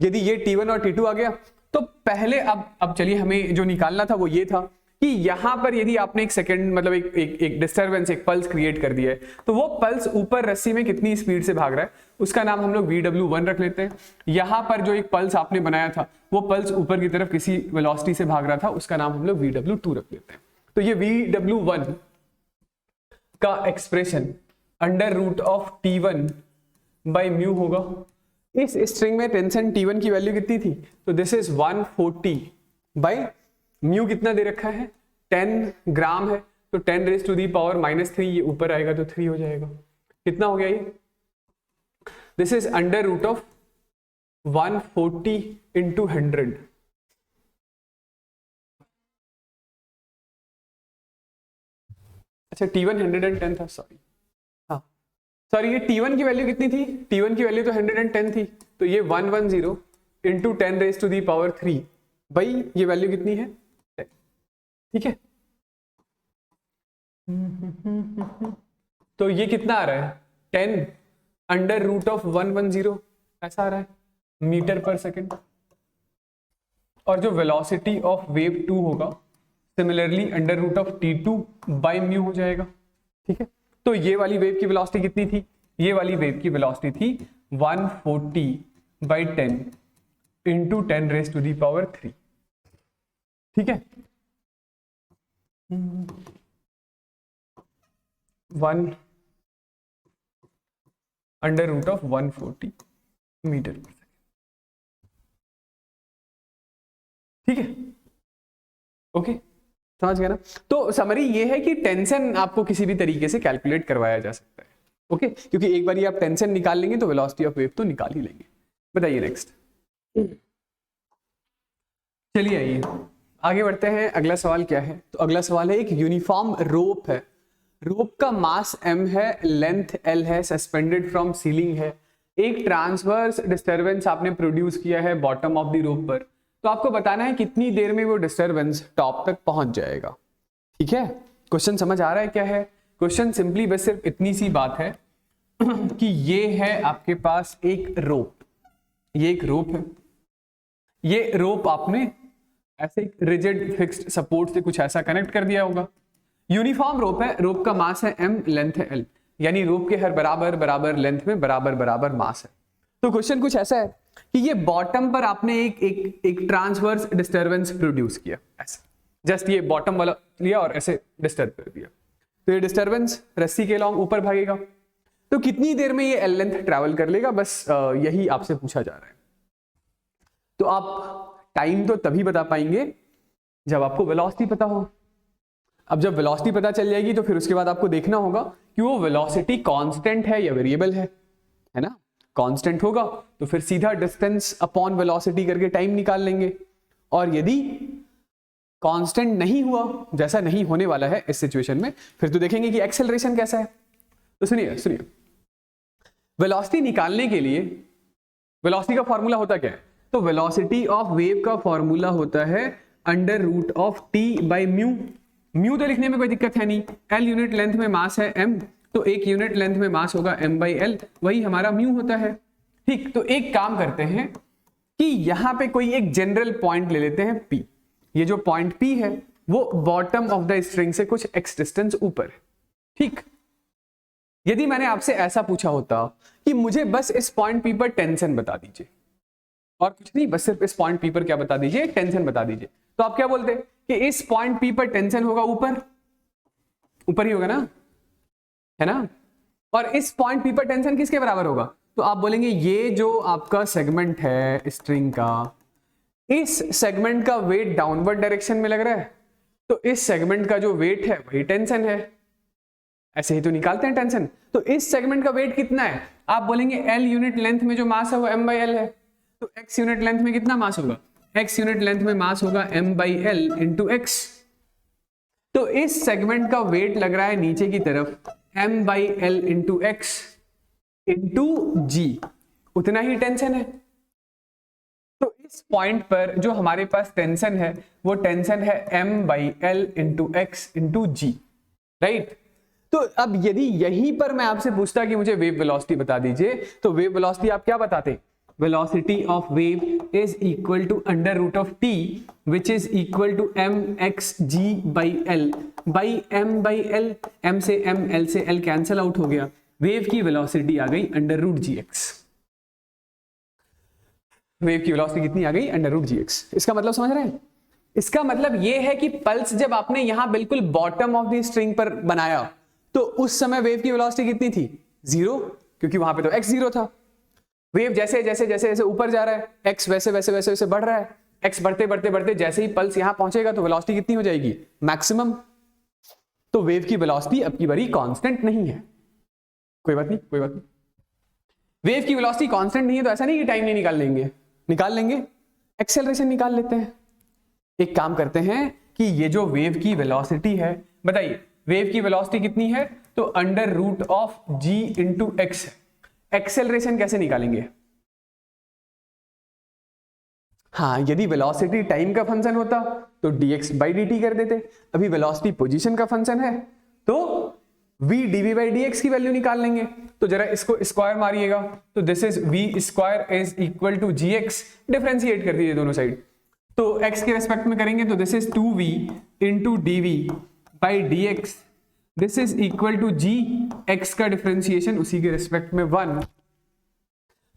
यदि ये T1 और T2 आ गया तो पहले अब चलिए हमें जो निकालना था वो ये था कि यहां पर यदि आपने एक सेकंड मतलब एक डिस्टरबेंस, एक पल्स क्रिएट कर दिया है, तो वो पल्स ऊपर रस्सी में कितनी स्पीड से भाग रहा है उसका नाम हम लोग VW1 रख लेते हैं। यहां पर जो एक पल्स आपने बनाया था वो पल्स ऊपर की तरफ किसी वेलोसिटी से भाग रहा था, उसका नाम हम लोग VW2 रख लेते हैं। तो ये VW1 का expression under root of T1 by mu होगा। इस स्ट्रिंग में टेंशन T1 की वैल्यू कितनी थी, तो दिस इज 140 बाई म्यू कितना दे रखा है 10 ग्राम है, तो 10 रेज टू दी पावर -3, ये ऊपर आएगा तो 3 हो जाएगा। कितना हो गया ये, this is under root of 140 into 100। अच्छा T1 110 था, सॉरी, हाँ सॉरी, ये T1 की वैल्यू कितनी थी, T1 की वैल्यू तो 110 थी, तो ये 110 into 10 raise to the power 3 भाई ये वैल्यू कितनी है 10, ठीक है। तो ये कितना आ रहा है 10 अंडर रूट ऑफ 110 ऐसा आ रहा है मीटर पर सेकेंड। और जो वेलोसिटी ऑफ वेव 2 होगा similarly under root of T2 by mu हो जाएगा, ठीक है। तो ये वाली वेव की वेलोसिटी कितनी थी, ये वाली वेव की वेलोसिटी थी 140 by 10 into 10 raise to the power 3, ठीक है। 1 under root of 140 metre per second, ठीक है, ओके समझ गया ना। तो समरी ये है कि टेंशन आपको किसी भी तरीके से कैलकुलेट करवाया जा सकता है, ओके, क्योंकि एक बार ये आप टेंशन निकाल लेंगे तो वेलोसिटी ऑफ वेव तो निकाल ही लेंगे। बताइए नेक्स्ट, चलिए आइए आगे बढ़ते हैं। अगला सवाल क्या है, तो अगला सवाल है एक यूनिफॉर्म रोप है, रोप का मास m है, लेंथ l है, सस्पेंडेड फ्रॉम सीलिंग है, एक ट्रांसवर्स डिस्टरबेंस आपने प्रोड्यूस किया है बॉटम ऑफ द रोप पर, तो आपको बताना है कितनी देर में वो डिस्टरबेंस टॉप तक पहुंच जाएगा, ठीक है। क्वेश्चन समझ आ रहा है क्या है, क्वेश्चन सिंपली बस सिर्फ इतनी सी बात है कि ये है आपके पास एक रोप, ये एक रोप है, ये रोप आपने ऐसे रिजिड फिक्स्ड सपोर्ट से कुछ ऐसा कनेक्ट कर दिया होगा। यूनिफॉर्म रोप है, रोप का मास है m, लेंथ है l, यानी रोप के हर बराबर बराबर लेंथ में बराबर बराबर मास है। तो क्वेश्चन कुछ ऐसा है कि ये बॉटम पर आपने एक ट्रांसवर्स डिस्टरबेंस प्रोड्यूस किया, ऐसे जस्ट ये बॉटम वाला लिया और ऐसे डिस्टर्ब कर दिया, तो ये डिस्टरबेंस रस्सी के लॉन्ग ऊपर भागेगा, तो कितनी देर में ये l लेंथ ट्रैवल कर लेगा, बस यही आपसे पूछा जा रहा है। तो आप टाइम तो तभी बता पाएंगे जब आपको वेलोसिटी पता हो। अब जब वेलोसिटी पता चल जाएगी तो फिर उसके बाद आपको देखना होगा कि वो वेलोसिटी कांस्टेंट है या वेरिएबल है ना। कांस्टेंट होगा तो फिर सीधा डिस्टेंस अपॉन वेलोसिटी करके टाइम निकाल लेंगे, और यदि कांस्टेंट नहीं हुआ, जैसा नहीं होने वाला है इस सिचुएशन में, फिर तो देखेंगे कि एक्सेलरेशन कैसा है। तो सुनिए वेलोसिटी निकालने के लिए वेलोसिटी का फॉर्मूला होता क्या है, तो वेलोसिटी ऑफ वेव का फॉर्मूला होता है under root of t by mu. Mu तो लिखने में कोई दिक्कत है नहीं, l यूनिट लेंथ में मास है m, तो एक यूनिट लेंथ में मास होगा m बाई l, वही हमारा म्यू होता है, ठीक। तो एक काम करते हैं कि यहां पे कोई एक जनरल पॉइंट ले लेते हैं p, ये जो पॉइंट p है वो बॉटम ऑफ द स्ट्रिंग से कुछ x डिस्टेंस ऊपर है, ठीक। यदि मैंने आपसे ऐसा पूछा होता कि मुझे बस इस पॉइंट p पर टेंशन बता दीजिए और कुछ नहीं, बस सिर्फ इस पॉइंट P पर क्या बता दीजिए, टेंशन बता दीजिए, तो आप क्या बोलते कि इस पॉइंट P पर टेंशन होगा ऊपर ही होगा ना, है ना, और इस पॉइंट P पर टेंशन किसके बराबर होगा, तो आप बोलेंगे ये जो आपका सेगमेंट है स्ट्रिंग का, इस सेगमेंट का वेट डाउनवर्ड डायरेक्शन में लग रहा है, तो इस सेगमेंट का जो वेट है वही टेंशन है, ऐसे ही तो निकालते हैं टेंशन। तो इस सेगमेंट का वेट कितना है, आप बोलेंगे l यूनिट लेंथ में जो मास है वो m बाई l है, तो x यूनिट लेंथ में कितना मास होगा, x यूनिट लेंथ में मास होगा m by l into x। तो इस सेगमेंट का वेट लग रहा है नीचे की तरफ m by l into x into g, उतना ही टेंशन है। तो इस पॉइंट पर जो हमारे पास टेंशन है वो टेंशन है m by l into x into g, right. तो अब यदि यहीं पर मैं आपसे पूछता कि मुझे वेव वेलोसिटी बता दीजिए, तो वेव वेलोसिटी आप क्या बताते, velocity of wave is equal to under root of T which is equal to mxg by l, by m by l, m से एम, एल से एल कैंसल आउट हो गया, वेव की वेलोसिटी आ गई under root g x. Wave की velocity कितनी आ गई? Under root g x. इसका मतलब समझ रहे हैं? इसका मतलब यह है कि पल्स जब आपने यहां बिल्कुल बॉटम ऑफ द स्ट्रिंग पर बनाया तो उस समय वेव की वेलोसिटी कितनी थी? 0, क्योंकि वहां पे तो x 0 था। वेव जैसे जैसे जैसे जैसे ऊपर जा रहा है, x वैसे वैसे वैसे वैसे बढ़ रहा है, x बढ़ते बढ़ते बढ़ते जैसे ही पल्स यहां पहुंचेगा तो वेलोसिटी कितनी हो जाएगी? मैक्सिमम। तो वेव की वेलोसिटी अब की बारी कांस्टेंट नहीं है। कोई बात नहीं, कोई बात नहीं। वेव की वेलोसिटी कांस्टेंट नहीं है तो ऐसा नहीं कि टाइम नहीं निकाल लेंगे, निकाल लेंगे, एक्सेलरेशन निकाल लेते हैं। एक काम करते हैं कि ये जो वेव की वेलोसिटी है, बताइए वेव की वेलोसिटी कितनी है? तो under root of g into x है। एक्सेलरेशन कैसे निकालेंगे? हाँ, यदि वेलोसिटी टाइम का फंक्शन होता तो dx बाई dt कर देते। अभी वेलोसिटी पोजीशन का फंक्शन है तो v dv बाई dx की वैल्यू निकाल लेंगे। तो जरा इसको स्क्वायर मारिएगा, तो this is v square is equal to gx, differentiate कर दीजिए दोनों साइड। तो x के रेस्पेक्ट में करेंगे तो this is 2v into dv by dx, this is equal to g, x का डिफरेंशिएशन उसी के रेस्पेक्ट में 1।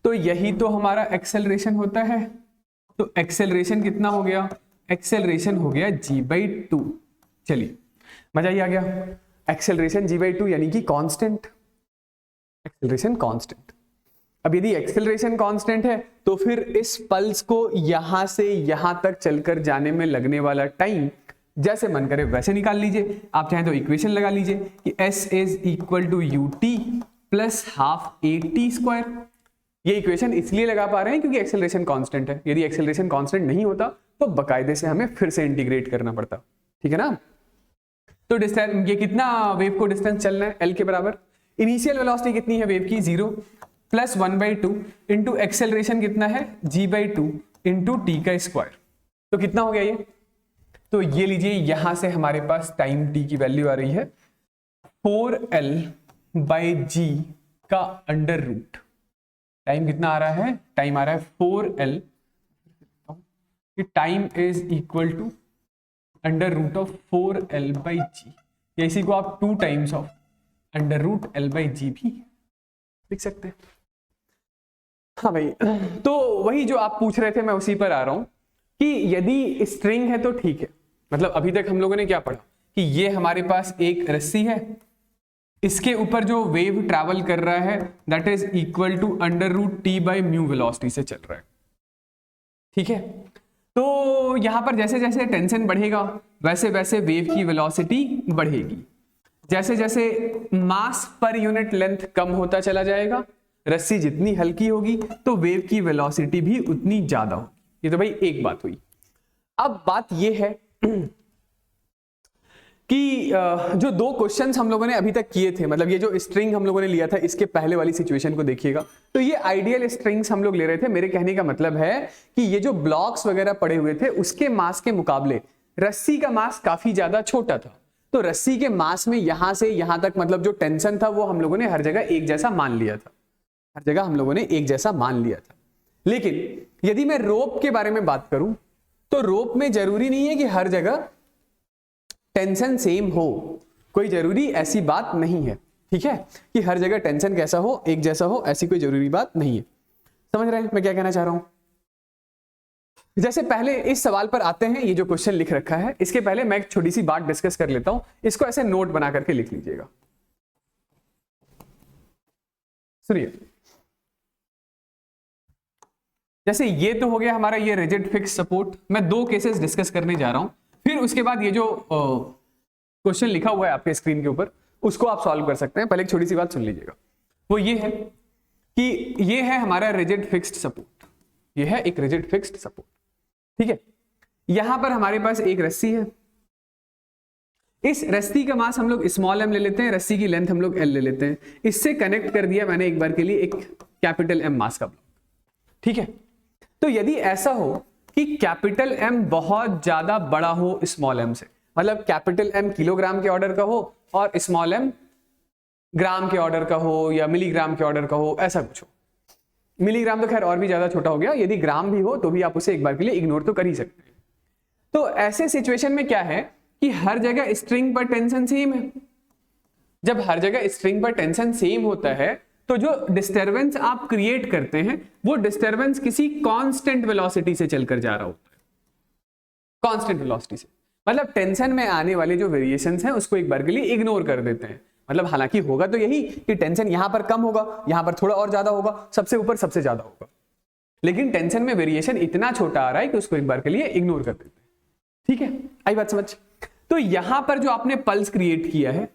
तो यही तो हमारा एक्सेलरेशन होता है। तो एक्सेलरेशन कितना हो गया? एक्सेलरेशन हो गया g/2। चलिए, मजा ही आ गया। एक्सेलरेशन g/2 यानी कि कांस्टेंट, एक्सेलरेशन कांस्टेंट। अब यदि एक्सेलरेशन कांस्टेंट है तो फिर इस पल्स को यहां से यहां तक चलकर जाने में लगने वाला टाइम जैसे मन करे वैसे निकाल लीजिए। आप चाहें तो इक्वेशन लगा लीजिए कि s is equal to ut plus half at square. ये इक्वेशन इसलिए लगा पा रहे हैं क्योंकि एक्सेलरेशन कांस्टेंट है। यदि एक्सेलरेशन कांस्टेंट नहीं होता तो बकायदे से हमें फिर से इंटीग्रेट करना पड़ता। ठीक है ना? तो डिस्टेंस, ये कितना वेव को डिस्टेंस चलना है? l के बराबर। इनिशियल वेलोसिटी कितनी है वेव की? 0 प्लस 1/2 इंटू एक्सेलरेशन कितना है? g/2 इंटू टी का स्क्वायर। तो कितना हो गया ये? तो ये लीजिए, यहां से हमारे पास टाइम t की वैल्यू आ रही है 4l/g का अंडर रूट। टाइम कितना आ रहा है? टाइम आ रहा है 4l, time is equal to under root of 4l/g, या इसी को आप 2 times of under root l/g भी लिख सकते हैं। हाँ भाई, तो वही जो आप पूछ रहे थे मैं उसी पर आ रहा हूं कि यदि स्ट्रिंग है तो ठीक है। मतलब अभी तक हम लोगों ने क्या पढ़ा कि ये हमारे पास एक रस्सी है, इसके ऊपर जो वेव ट्रैवल कर रहा है that is equal to under root T by mu velocity से चल रहा है। ठीक है, तो यहां पर जैसे जैसे टेंशन बढ़ेगा वैसे वैसे वेव की वेलोसिटी बढ़ेगी। जैसे जैसे मास पर यूनिट लेंथ कम होता चला जाएगा, रस्सी जितनी हल्की होगी तो वेव की वेलोसिटी भी उतनी ज्यादा होगी। ये तो भाई एक बात हुई। अब बात यह है कि जो 2 क्वेश्चंस हम लोगों ने अभी तक किए थे, मतलब ये जो स्ट्रिंग हम लोगों ने लिया था इसके पहले वाली सिचुएशन को देखिएगा, तो ये आइडियल स्ट्रिंग्स हम लोग ले रहे थे। मेरे कहने का मतलब है कि ये जो ब्लॉक्स वगैरह पड़े हुए थे उसके मास के मुकाबले रस्सी का मास काफी ज्यादा छोटा था। तो रस्सी के मास में यहां से यहां तक मतलब जो टेंशन था वो हम लोगों ने हर जगह एक जैसा मान लिया था, हर जगह हम लोगों ने एक जैसा मान लिया था। लेकिन यदि मैं रोप के बारे में बात करूं तो रोप में जरूरी नहीं है कि हर जगह टेंशन सेम हो, कोई जरूरी ऐसी बात नहीं है। ठीक है, कि हर जगह टेंशन कैसा हो, एक जैसा हो, ऐसी कोई जरूरी बात नहीं है। समझ रहे हैं मैं क्या कहना चाह रहा हूं? जैसे पहले इस सवाल पर आते हैं, ये जो क्वेश्चन लिख रखा है इसके पहले मैं एक छोटी सी बात डिस्कस कर लेता हूं, इसको ऐसे नोट बना करके लिख लीजिएगा। सुनिए, जैसे ये तो हो गया हमारा ये रिजिड फिक्स सपोर्ट। मैं 2 केसेस डिस्कस करने जा रहा हूं, फिर उसके बाद ये जो क्वेश्चन लिखा हुआ है आपके स्क्रीन के ऊपर उसको आप सॉल्व कर सकते हैं। पहले एक छोटी सी बात सुन लीजिएगा, वो ये है कि ये है हमारा रिजिड फिक्स्ड सपोर्ट, ये है एक रिजिड फिक्स्ड सपोर्ट। ठीक है, यहां पर हमारे पास एक रस्सी है, इस रस्सी का मास हम लोग स्मॉल m ले लेते हैं, रस्सी की लेंथ हम लोग l ले लेते हैं। इससे कनेक्ट कर दिया मैंने एक बार के लिए एक कैपिटल M मास का ब्लॉक। ठीक है, तो यदि ऐसा हो कि कैपिटल M बहुत ज्यादा बड़ा हो स्मॉल m से, मतलब कैपिटल M किलोग्राम के ऑर्डर का हो और स्मॉल m ग्राम के ऑर्डर का हो या मिलीग्राम के ऑर्डर का हो, ऐसा कुछ हो। मिलीग्राम तो खैर और भी ज्यादा छोटा हो गया, यदि ग्राम भी हो तो भी आप उसे एक बार के लिए इग्नोर तो कर ही सकते हैं। तो ऐसे सिचुएशन में क्या है कि हर जगह स्ट्रिंग पर टेंशन सेम है। जब हर जगह स्ट्रिंग पर टेंशन सेम होता है तो जो डिस्टरबेंस आप क्रिएट करते हैं वो डिस्टरबेंस किसी कांस्टेंट वेलोसिटी से चलकर जा रहा होता है, कांस्टेंट वेलोसिटी से। मतलब टेंशन में आने वाले जो वेरिएशंस हैं उसको एक बार के लिए इग्नोर कर देते हैं। मतलब हालांकि होगा तो यही कि टेंशन यहां पर कम होगा, यहां पर थोड़ा और ज्यादा होगा, सबसे ऊपर सबसे ज्यादा होगा, लेकिन टेंशन में वेरिएशन इतना छोटा आ रहा है कि उसको एक बार के लिए इग्नोर कर देते हैं। ठीक है, आई बात समझ? तो यहां पर जो आपने पल्स क्रिएट किया है,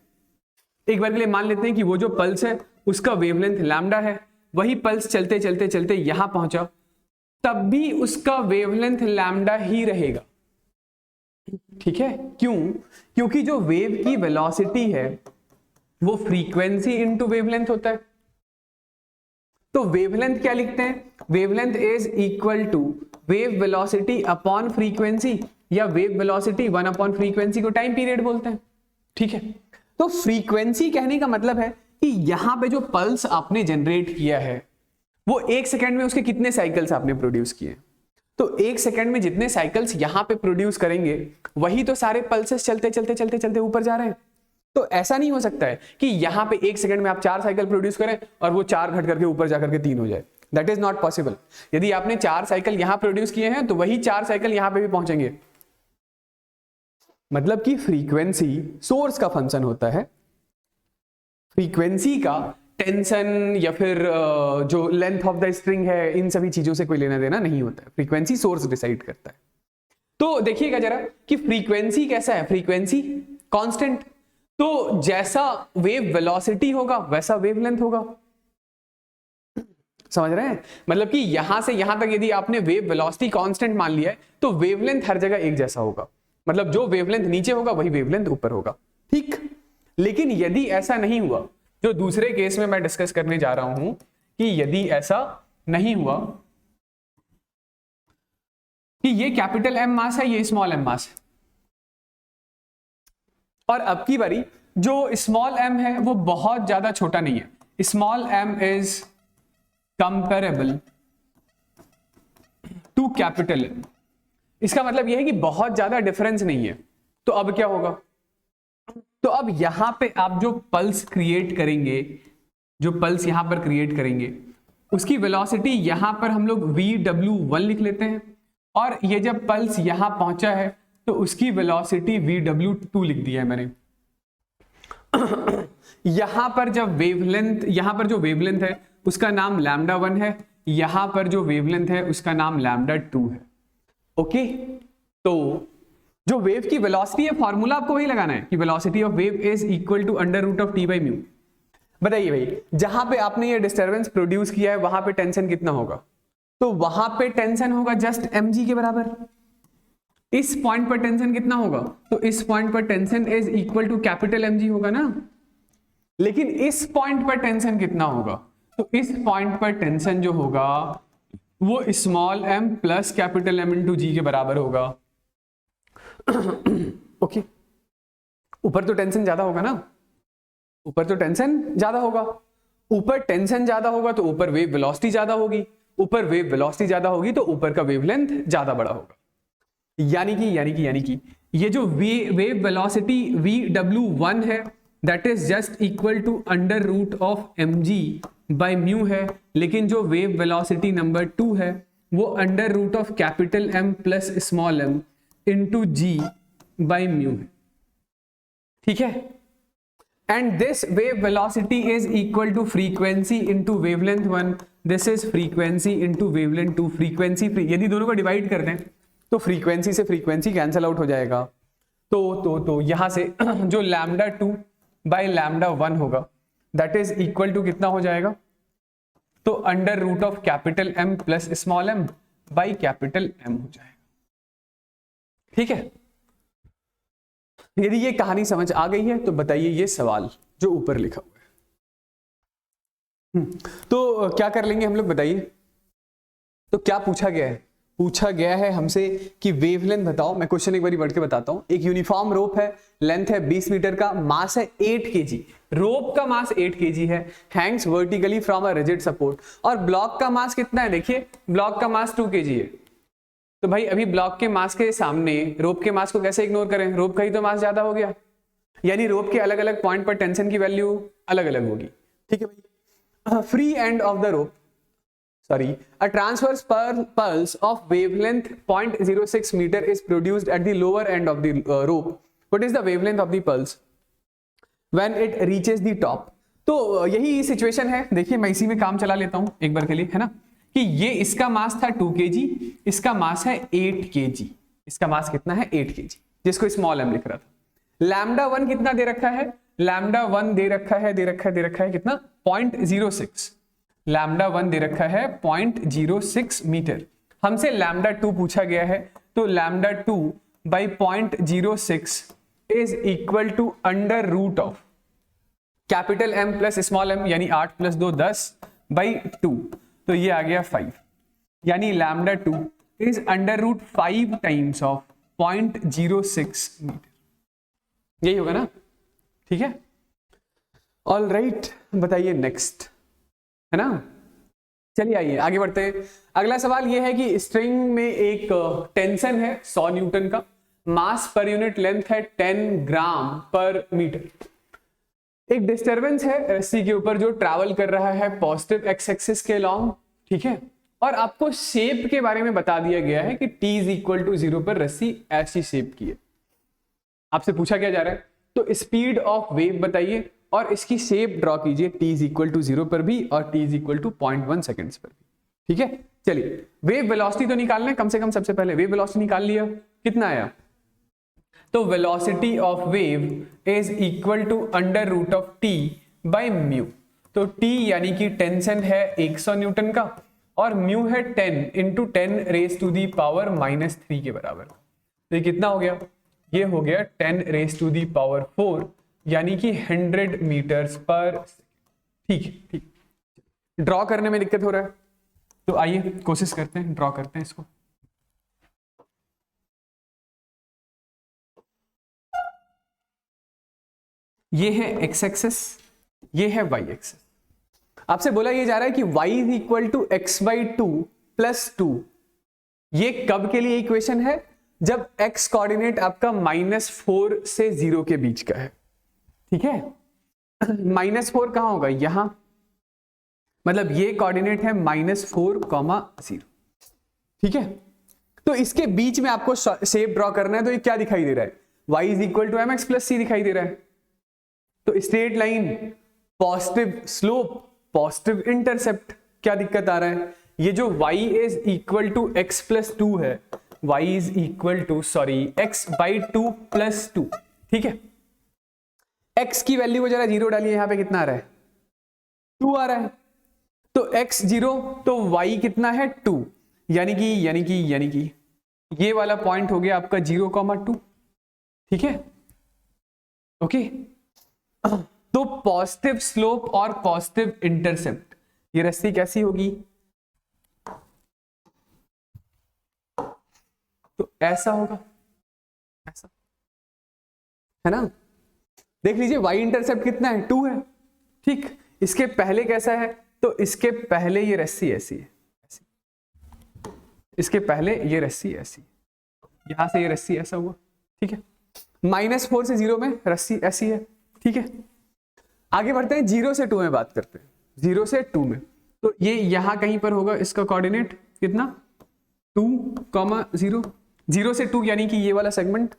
एक बार के लिए मान लेते हैं कि वो जो पल्स है उसका वेवलेंथ लैम्डा है, वही पल्स चलते चलते चलते यहां पहुंचा, तब भी उसका वेवलेंथ लैम्डा ही रहेगा। ठीक है, क्यों? क्योंकि जो वेव की वेलोसिटी है वो फ्रीक्वेंसी इनटू वेवलेंथ होता है। तो वेवलेंथ क्या लिखते हैं? Wavelength is equal to wave velocity upon frequency, या वेव वेलोसिटी 1 अपॉन फ्रीक्वेंसी को टाइम पीरियड बोलते हैं। ठीक है, तो फ्रीक्वेंसी कहने का मतलब है कि यहां पे जो पल्स आपने जनरेट किया है वो 1 सेकंड में उसके कितने साइकिल्स आपने प्रोड्यूस किए। तो 1 सेकंड में जितने साइकिल्स यहां पे प्रोड्यूस करेंगे वही तो सारे पल्सेस चलते चलते चलते चलते ऊपर जा रहे हैं। तो ऐसा नहीं हो सकता है कि यहां पे 1 सेकंड में आप 4 साइकिल प्रोड्यूस करें और वो 4 घट करके ऊपर जाकर के 3 हो जाए। That is not possible. यदि आपने 4 साइकिल यहां प्रोड्यूस किए हैं तो वही 4 साइकिल यहां पे भी पहुंचेंगे। मतलब कि फ्रीक्वेंसी सोर्स का फंक्शन होता है, फ्रीक्वेंसी का टेंशन या फिर जो लेंथ ऑफ द स्ट्रिंग है इन सभी चीजों से कोई लेना देना नहीं होता है, फ्रीक्वेंसी सोर्स डिसाइड करता है। तो देखिएगा जरा कि फ्रीक्वेंसी कैसा है, फ्रीक्वेंसी कांस्टेंट, तो जैसा वेव वेलोसिटी होगा वैसा वेवलेंथ होगा। समझ रहे हैं? मतलब कि यहां से यहां तक यदि आपने वेव वेलोसिटी कांस्टेंट मान लिया है तो वेवलेंथ हर जगह एक जैसा होगा। मतलब जो वेवलेंथ नीचे होगा वही वेवलेंथ ऊपर होगा। ठीक, लेकिन यदि ऐसा नहीं हुआ, जो दूसरे केस में मैं डिस्कस करने जा रहा हूं कि यदि ऐसा नहीं हुआ कि ये कैपिटल एम मास है, ये स्मॉल एम मास है, और अब की बारी जो स्मॉल एम है वो बहुत ज्यादा छोटा नहीं है, small m is comparable to capital M. इसका मतलब यह है कि बहुत ज्यादा डिफरेंस नहीं है। तो अब क्या होगा? तो अब यहां पे आप जो पल्स क्रिएट करेंगे, जो पल्स यहां पर क्रिएट करेंगे उसकी वेलोसिटी यहां पर हम लोग VW1 लिख लेते हैं, और ये जब पल्स यहां पहुंचा है तो उसकी वेलोसिटी VW2 लिख दिया है मैंने। यहां पर जब वेवलेंथ, यहां पर जो वेवलेंथ है उसका नाम λ1 है, यहां पर जो वेवलेंथ है उसका नाम λ2 है। ओके, तो जो वेव की वेलोसिटी है फॉर्मूला आपको वही लगाना है कि velocity of wave is equal to √T/μ। बताइए भाई, जहां पे आपने ये डिस्टरबेंस प्रोड्यूस किया है वहां पे टेंशन कितना होगा? तो वहां पे टेंशन होगा जस्ट mg के बराबर। इस पॉइंट पर टेंशन कितना होगा? तो इस पॉइंट पर tension is equal to capital mg होगा ना। लेकिन इस पॉइंट पर टेंशन कितना होगा? तो इस पॉइंट पर टेंशन जो होगा वो small m plus capital M into G के बराबर होगा। ओके, ऊपर तो टेंशन ज्यादा होगा ना, ऊपर तो टेंशन ज्यादा होगा, ऊपर टेंशन ज्यादा होगा तो ऊपर वेव वेलोसिटी ज्यादा होगी, ऊपर वेव वेलोसिटी ज्यादा होगी तो ऊपर का वेवलेंथ ज्यादा बड़ा होगा। यानी कि ये जो वेव वेलोसिटी VW1 है that is just equal to √mg by mu है, लेकिन जो वेव वेलोसिटी नंबर 2 है वो √ capital M plus small m into g by mu है। ठीक है, and this wave velocity is equal to frequency into wavelength 1, this is frequency into wavelength 2। Frequency यदि दोनों को डिवाइड कर दें तो फ्रीक्वेंसी से फ्रीक्वेंसी कैंसल आउट हो जाएगा। तो यहां से जो λ2 बाय λ1 होगा दैट इज इक्वल टू कितना हो जाएगा? तो √ capital M plus small m by capital M हो जाएगा। ठीक है, यदि ये कहानी समझ आ गई है तो बताइए ये सवाल जो ऊपर लिखा हुआ है। तो क्या कर लेंगे हम लोग, बताइए। तो क्या पूछा गया है? पूछा गया है हमसे कि वेवलेंथ बताओ। मैं क्वेश्चन एक बार पढ़ के बताता हूं। एक यूनिफॉर्म रोप है, लेंथ है 20 मीटर का, मास है 8 kg। रोप का मास 8 kg है, Hanks vertically from a rigid support. और ब्लॉक का मास कितना है? देखिए ब्लॉक का मास 2 kg है। तो भाई अभी ब्लॉक के मास के सामने रोप के मास को कैसे इग्नोर करें? रोप का ही तो मास ज्यादा हो गया, यानी रोप के अलग अलग पॉइंट पर टेंशन की वैल्यू अलग अलग होगी। ठीक है भाई। Free end of the rope, sorry, a transverse pulse of wavelength 0.06 meter is produced at the lower end of the rope. What is the wavelength of the pulse when it reaches the top? तो यही situation है। देखिए मैं इसी में काम चला लेता हूं एक बार के लिए, है ना, कि ये इसका मास था 2 kg, इसका मास है 8 kg। इसका मास कितना है? 8 kg, जिसको स्मॉल m लिख रहा था। लैम्डा 1 कितना दे रखा है? लैम्डा 1 दे रखा है कितना? 0.06। लैम्डा 1 दे रखा है 0.06 मीटर। हमसे लैम्डा 2 पूछा गया है, तो lambda 2 by 0.06 is equal to under root of capital M plus small m, यानी 8 प्लस 2 10 बाई 2, तो ये आ गया 5, यानी lambda 2 is under root 5 times of 0.06 metre. यही होगा ना? ठीक है, ऑल राइट। बताइए नेक्स्ट, है ना। चलिए आइए आगे बढ़ते हैं। अगला सवाल यह है कि स्ट्रिंग में एक टेंशन है 100 न्यूटन का, मास पर यूनिट लेंथ है 10 ग्राम पर मीटर। एक डिस्टरबेंस है रस्सी के ऊपर जो ट्रैवल कर रहा है पॉजिटिव एक्स एक्सिस के लॉन्ग, ठीक है, और आपको शेप के बारे में बता दिया गया है कि t इज इक्वल टू 0 पर रस्सी ऐसी शेप की है। आपसे पूछा क्या जा रहा है? तो स्पीड ऑफ वेव बताइए और इसकी शेप ड्रॉ कीजिए t इज इक्वल टू 0 पर भी और t is equal to 0.1 seconds पर भी। ठीक है, चलिए वेव वेलोसिटी तो निकालना है कम से कम। सबसे पहले वेव वेलोसिटी निकाल लिया, कितना आया? तो velocity of wave is equal to under root of t by mu. तो t यानी कि टेंशन है 100 न्यूटन का और म्यू है 10 into 10 raise to the power -3 के बराबर। तो ये कितना हो गया? ये हो गया 10 रेज टू दी पावर 4, यानी कि 100 मीटर्स पर। ठीक है, ठीक। ड्रॉ करने में दिक्कत हो रहा है, तो आइए कोशिश करते हैं, ड्रॉ करते हैं इसको। ये है एक्स एक्सिस, ये है वाई एक्सिस। आपसे बोला ये जा रहा है कि y is equal to x by 2 plus 2। ये कब के लिए इक्वेशन है? जब x कोऑर्डिनेट आपका -4 से 0 के बीच का है। ठीक है, -4 कहां होगा? यहां, मतलब ये कोऑर्डिनेट है -4, 0। ठीक है, तो इसके बीच में आपको शेप ड्रॉ करना है। तो ये क्या दिखाई दे रहा है? y is equal to mx plus c दिखाई दे रहा है। तो straight line, positive slope, positive intercept, क्या दिक्कत आ रहा है? ये जो y is equal to x plus 2 है, y is equal to x by 2 plus 2। ठीक है, x की वैल्यू को जरा 0 डालिए, यहां पे कितना आ रहा है? 2 आ रहा है। तो x 0, तो y कितना है? 2, यानी कि ये वाला पॉइंट हो गया आपका 0,2। ठीक है, ओके। तो पॉजिटिव स्लोप और पॉजिटिव इंटरसेप्ट, ये रस्सी कैसी होगी? तो ऐसा होगा, ऐसा, है ना। देख लीजिए y इंटरसेप्ट कितना है? 2 है। ठीक, इसके पहले कैसा है? तो इसके पहले ये रस्सी ऐसी है, ऐसी। इसके पहले ये रस्सी ऐसी, यहां से ये रस्सी ऐसा हुआ। ठीक है, -4 से 0 में रस्सी ऐसी है। ठीक है, आगे बढ़ते हैं, 0 से 2 में बात करते हैं। 0 से 2 में, तो ये यहां कहीं पर होगा, इसका कोऑर्डिनेट कितना? 2,0। 0 से 2 यानी कि ये वाला सेगमेंट।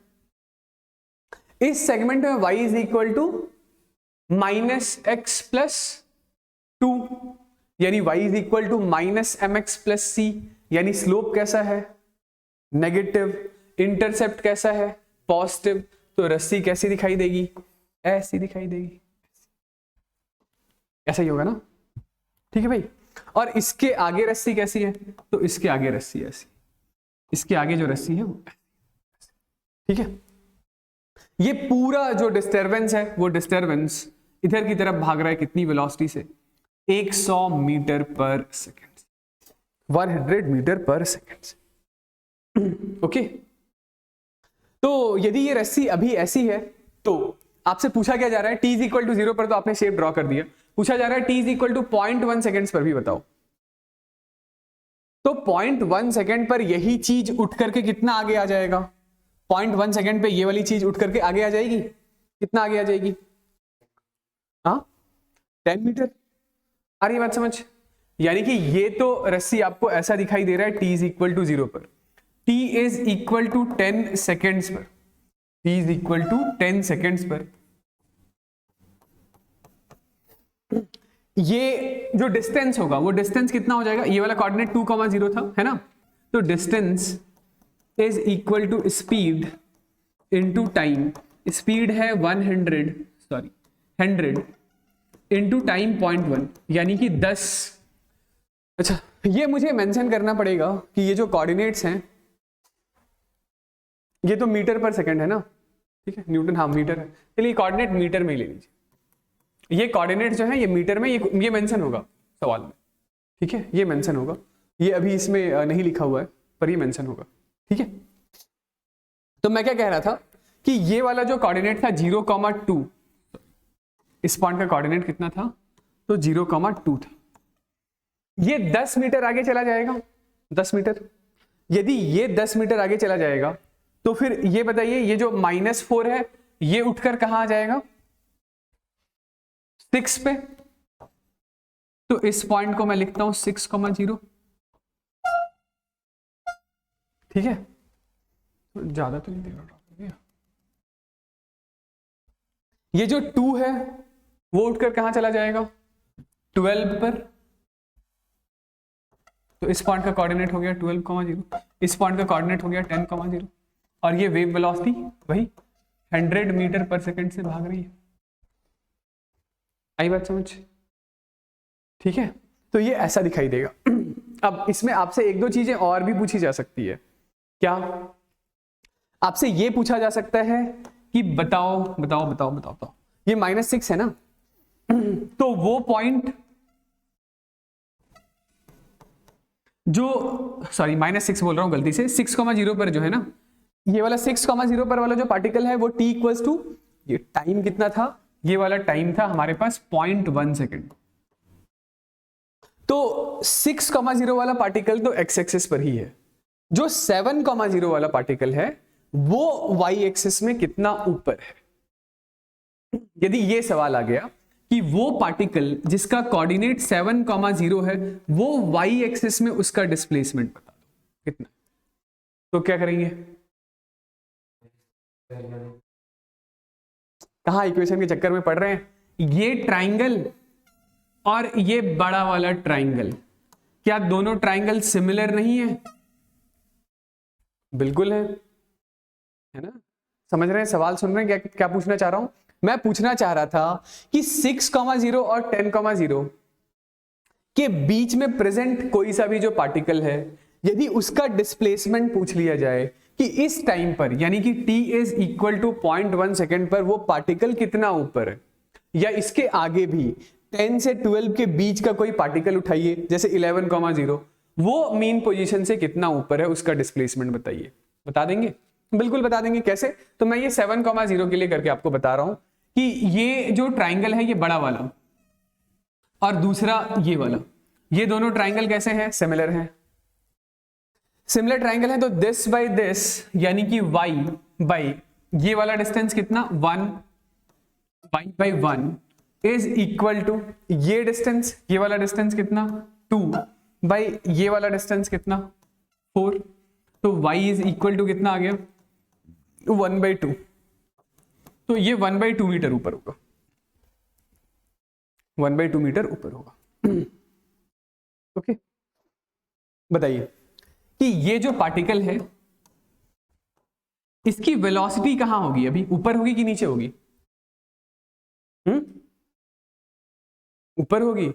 इस सेगमेंट में y is equal to -x plus 2, यानी y is equal to -mx plus c। यानी स्लोप कैसा है? नेगेटिव। इंटरसेप्ट कैसा है? पॉजिटिव। तो रस्सी कैसी दिखाई देगी? ऐसी दिखाई देगी, ऐसा ही होगा ना। ठीक है भाई, और इसके आगे रस्सी कैसी है? तो इसके आगे रस्सी ऐसी, इसके आगे जो रस्सी है वो, ठीक है। ये पूरा जो डिस्टरबेंस है वो डिस्टरबेंस इधर की तरफ भाग रहा है कितनी वेलोसिटी से? 100 metre per second, 100 metre per second. Okay, तो यदि ये रस्सी अभी ऐसी है तो आपसे पूछा क्या जा रहा है, t इज इक्वल टू 0 पर तो आपने शेप ड्रॉ कर दिया, पूछा जा रहा है t is equal to 0.1 seconds पर भी बताओ। तो 0.1 सेकेंड पर यही चीज उठ करके कितना आगे आ जाएगा, 0.1 सेकेंड पे ये वाली चीज उठ करके आगे आ जाएगी, कितना आगे आ जाएगी, हाँ 10 मीटर। आ रही बात समझ? यानी कि ये तो रस्सी आपको ऐसा दिखाई दे रहा है t इज इक्वल टू 0 पर, t is equal to 10 seconds पर, t is equal to 10 seconds पर ये जो डिस्टेंस होगा वो डिस्टेंस कितना हो जाएगा, ये वाला कोऑर्डिनेट 2,0 था, है ना, तो distance is equal to speed into time, speed है 100 इनटू टाइम 0.1 यानी कि 10। अच्छा, ये मुझे मेंशन करना पड़ेगा कि ये जो कोऑर्डिनेट्स हैं ये तो मीटर पर सेकंड है ना, ठीक है, न्यूटन हाँ मीटर है, चलिए कोऑर्डिनेट मीटर में ही ले लीजिए, ये कोऑर्डिनेट जो है ये मीटर में, ये मेंशन होगा सवाल में, ठीक है, ये मेंशन होगा, ये अभी इसमें नहीं लिखा हुआ है पर ये मेंशन होगा, ठीक है। तो मैं क्या कह रहा था कि ये वाला जो कोऑर्डिनेट था 0,2, इस पॉइंट का कोऑर्डिनेट कितना था, तो 0,2 था, ये 10 मीटर आगे चला जाएगा, 10 मीटर, यदि ये 10 मीटर आगे चला जाएगा तो फिर ये बताइए ये जो -4 है ये उठकर कहां आ जाएगा, 6 पे, तो इस पॉइंट को मैं लिखता हूं 6,0, ठीक है, ज्यादा तो नहीं दे रहा, ये जो 2 है वो उठकर कहां चला जाएगा, 12 पर, तो इस पॉइंट का कोऑर्डिनेट हो गया 12,0, इस पॉइंट का कोऑर्डिनेट हो गया 10,0 और ये वेव वेलोसिटी वही 100 मीटर पर सेकंड से भाग रही है। आई बात समझ? ठीक है, तो ये ऐसा दिखाई देगा। अब इसमें आपसे एक दो चीजें और भी पूछी जा सकती है, क्या आपसे ये पूछा जा सकता है कि बताओ बताओ बताओ बताओ बताओ ये -6 है ना, तो वो पॉइंट जो सॉरी -6 बोल रहा हूं गलती से, 6,0 पर जो है ना, ये वाला 6,0 पर वाला जो पार्टिकल है वो t इक्वल्स टू, ये टाइम कितना था, ये वाला टाइम था हमारे पास 0.1 सेकेंड, तो 6,0 वाला पार्टिकल तो x एक्सिस पर ही है, जो 7,0 वाला पार्टिकल है वो y एक्सिस में कितना ऊपर है। यदि ये सवाल आ गया कि वो पार्टिकल जिसका कोऑर्डिनेट 7,0 है वो y एक्सिस में उसका डिस्प्लेसमेंट बता दो कितना, तो क्या करेंगे, कहां इक्वेशन के चक्कर में पड़ रहे हैं, ये ट्राइंगल और ये बड़ा वाला ट्राइंगल, क्या दोनों ट्राइंगल सिमिलर नहीं है, बिल्कुल है ना, समझ रहे हैं, सवाल सुन रहे हैं, क्या पूछना चाह रहा हूं, मैं पूछना चाह रहा था कि 6,0 और 10,0 के बीच में प्रेजेंट कोई सा भी जो पार्टिकल है, यदि उसका डिस्प्लेसमेंट पूछ लिया जाए कि इस टाइम पर यानी कि t is equal to 0.1 second पर वो पार्टिकल कितना ऊपर है, या इसके आगे भी 10 से 12 के बीच का कोई पार्टिकल उठाइए जैसे 11,0, वो मीन पोजीशन से कितना ऊपर है उसका डिस्प्लेसमेंट बताइए, बता देंगे, बिल्कुल बता देंगे, कैसे, तो मैं ये 7,0 के लिए करके आपको बता रहा हूं कि ये जो ट्राइंगल है ये बड़ा वाला और दूसरा ये वाला, ये दोनों ट्राइंगल कैसे हैं, सिमिलर हैं, सिमिलर ट्राइंगल है, तो दिस बाय दिस यानी कि y बाय ये वाला डिस्टेंस कितना 1, y by 1 is equal to ये डिस्टेंस, ये वाला डिस्टेंस कितना 2 बाय ये वाला डिस्टेंस कितना 4, तो y इज इक्वल टू कितना आ गया 1/2, तो ये 1/2 मीटर ऊपर होगा, 1/2 मीटर ऊपर होगा। ओके, बताइए कि ये जो पार्टिकल है इसकी वेलोसिटी कहां होगी, अभी ऊपर होगी कि नीचे होगी, ऊपर होगी,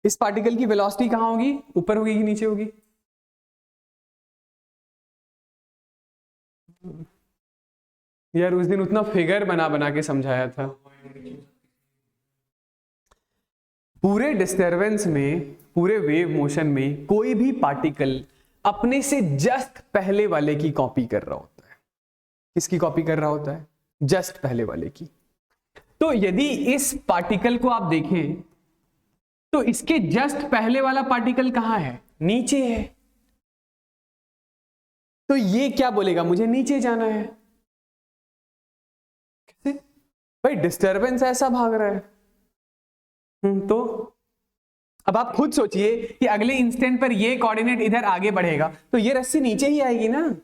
इस पार्टिकल की वेलोसिटी कहां होगी, ऊपर होगी कि नीचे होगी, यार उस दिन उतना फिगर बना बना के समझाया था, पूरे डिस्टरबेंस में, पूरे वेव मोशन में कोई भी पार्टिकल अपने से जस्ट पहले वाले की कॉपी कर रहा होता है। किसकी कॉपी कर रहा होता है? जस्ट पहले वाले की। तो यदि इस पार्टिकल को आप देखें तो इसके जस्ट पहले वाला पार्टिकल कहां है? नीचे है। तो ये क्या बोलेगा? मुझे नीचे जाना है। कैसे भाई? डिस्टरबेंस ऐसा भाग रहा है। तो अब आप खुद सोचिए कि अगले इंस्टेंट पर ये कोऑर्डिनेट इधर आगे बढ़ेगा तो ये रस्सी नीचे ही आएगी ना,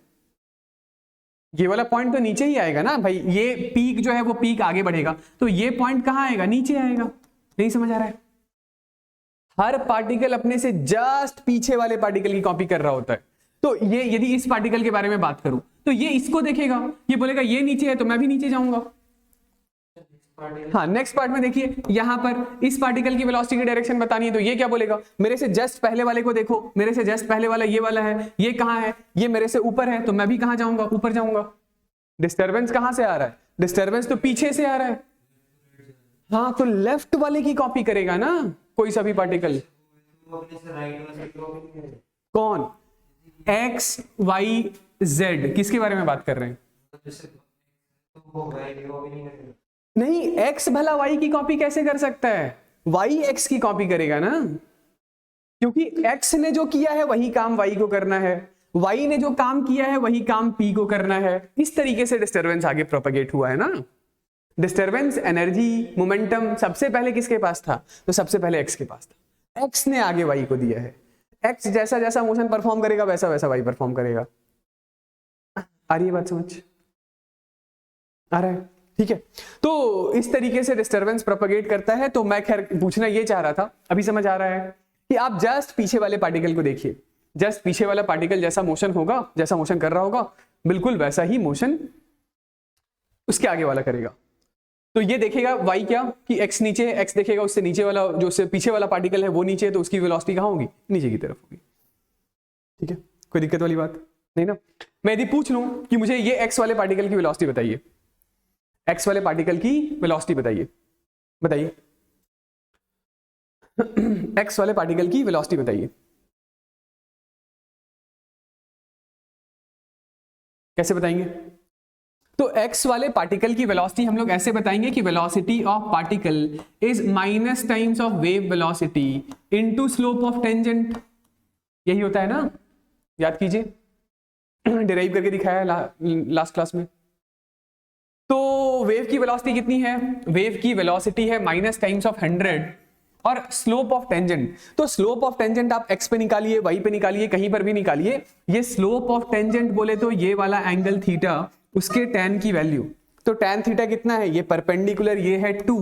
ये वाला पॉइंट तो नीचे ही आएगा ना भाई। ये पीक जो है वो पीक आगे बढ़ेगा तो ये पॉइंट कहां आएगा? नीचे आएगा। नहीं समझ आ रहा है? हर पार्टिकल अपने से जस्ट पीछे वाले पार्टिकल की कॉपी कर रहा होता है। तो ये यदि इस पार्टिकल के बारे में बात करूं तो ये इसको देखेगा, ये बोलेगा ये नीचे है तो मैं भी नीचे जाऊंगा। हाँ, नेक्स्ट पार्ट में देखिए, यहां पर इस पार्टिकल की वेलोसिटी की डायरेक्शन बतानी है तो ये क्या बोलेगा? मेरे से जस्ट पहले वाले को देखो, मेरे से जस्ट पहले वाला ये वाला है, ये कहां है? ये मेरे से ऊपर है तो मैं भी कहां जाऊंगा? ऊपर जाऊंगा। डिस्टरबेंस कहां से आ रहा है? डिस्टरबेंस तो पीछे से आ रहा है। हाँ, तो लेफ्ट वाले की कॉपी करेगा ना कोई सा भी पार्टिकल। कौन? X y z. किसके बारे में बात कर रहे हैं? नहीं, x भला y की कॉपी कैसे कर सकता है? y x की कॉपी करेगा ना, क्योंकि x ने जो किया है वही काम y को करना है, y ने जो काम किया है वही काम p को करना है। इस तरीके से डिस्टरबेंस आगे प्रोपेगेट हुआ है ना। डिस्टरबेंस, एनर्जी, मोमेंटम सबसे पहले किसके पास था? तो सबसे पहले x के पास था। x ने आगे y को दिया है। x जैसा जैसा मोशन परफॉर्म करेगा वैसा वैसा y परफॉर्म करेगा। आ रही है बात समझ? आ रहा है? ठीक है। तो इस तरीके से डिस्टरबेंस प्रोपेगेट करता है। तो मैं खैर पूछना ये चाह रहा था, अभी समझ आ रहा है कि आप जस्ट पीछे वाले पार्टिकल को देखिए। जस्ट पीछे वाला पार्टिकल जैसा मोशन होगा, जैसा मोशन कर रहा होगा, बिल्कुल वैसा ही मोशन उसके आगे वाला करेगा। तो ये देखेगा y क्या कि x नीचे है, x देखेगा उससे नीचे वाला, जो उससे पीछे वाला पार्टिकल है वो नीचे है, तो उसकी वेलोसिटी कहां होगी? नीचे की तरफ होगी। ठीक है, कोई दिक्कत वाली बात नहीं ना। मैं यदि पूछ लूं कि मुझे ये x वाले पार्टिकल की वेलोसिटी बताइए, x वाले पार्टिकल की वेलोसिटी बताइए, बताइए x वाले पार्टिकल की वेलोसिटी बताइए, कैसे बताएंगे? तो x वाले पार्टिकल की वेलोसिटी हम लोग ऐसे बताएंगे कि velocity of particle is minus times of wave velocity into slope of tangent. यही होता है ना, याद कीजिए, डिराइव करके दिखाया लास्ट क्लास में। तो वेव की वेलोसिटी कितनी है? वेव की वेलोसिटी है माइनस टाइम्स ऑफ 100 और स्लोप ऑफ टेंजेंट। तो स्लोप ऑफ टेंजेंट आप x पे निकालिए, y पे निकालिए, कहीं पर भी निकालिए। ये स्लोप ऑफ टेंजेंट बोले तो ये वाला एंगल थीटा, उसके tan की वैल्यू। तो tan थीटा कितना है? ये परपेंडिकुलर, ये है 2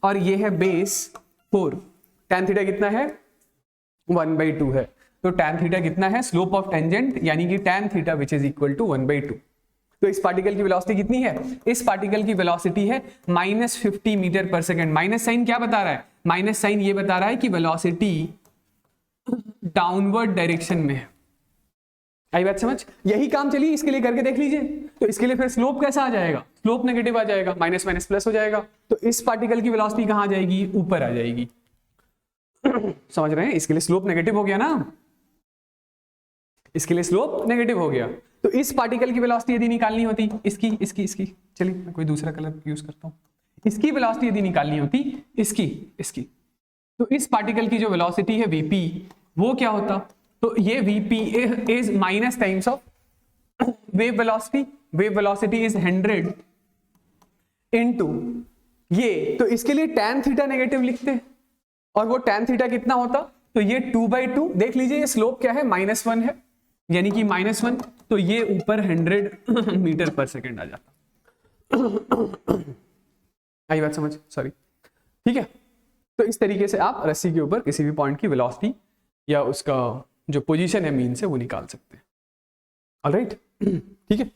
और ये है बेस 4। tan थीटा कितना है? 1/2 है। तो tan थीटा कितना है? स्लोप ऑफ टेंजेंट यानी कि tan theta which is equal to 1/2। तो इस पार्टिकल की वेलोसिटी कितनी है? इस पार्टिकल की वेलोसिटी है -50 metre per second. Minus sign क्या बता रहा है? माइनस साइन ये बता रहा है कि वेलोसिटी डाउनवर्ड डायरेक्शन में है। आई बात समझ? यही काम चलिए इसके लिए करके देख लीजिए। तो इसके लिए फिर स्लोप कैसा आ जाएगा? स्लोप नेगेटिव आ जाएगा, माइनस माइनस प्लस हो जाएगा। तो इस पार्टिकल की वेलोसिटी कहां आ जाएगी? ऊपर आ जाएगी। समझ रहे हैं? इसके लिए स्लोप नेगेटिव हो गया ना, इसके लिए स्लोप नेगेटिव हो गया। तो इस पार्टिकल की वेलोसिटी यदि निकालनी होती, इसकी चलिए मैं कोई दूसरा कलर यूज करता हूं। इसकी वेलोसिटी यदि निकालनी होती, इसकी, तो इस पार्टिकल की जो वेलोसिटी है vp, वो क्या होता? तो ये vp is minus times of wave velocity. Wave velocity is 100 into ये, तो इसके लिए tan थीटा नेगेटिव लिखते हैं और वो tan थीटा कितना होता? तो ये 2/2। देख लीजिए ये स्लोप क्या है? -1 है, यानी कि -1। तो ये ऊपर 100 मीटर पर सेकेंड आ जाता। आई बात समझ? सॉरी, ठीक है। तो इस तरीके से आप रस्सी के ऊपर किसी भी पॉइंट की वेलोसिटी या उसका जो पोजीशन है मीन से वो निकाल सकते हैं। ऑलराइट, ठीक है।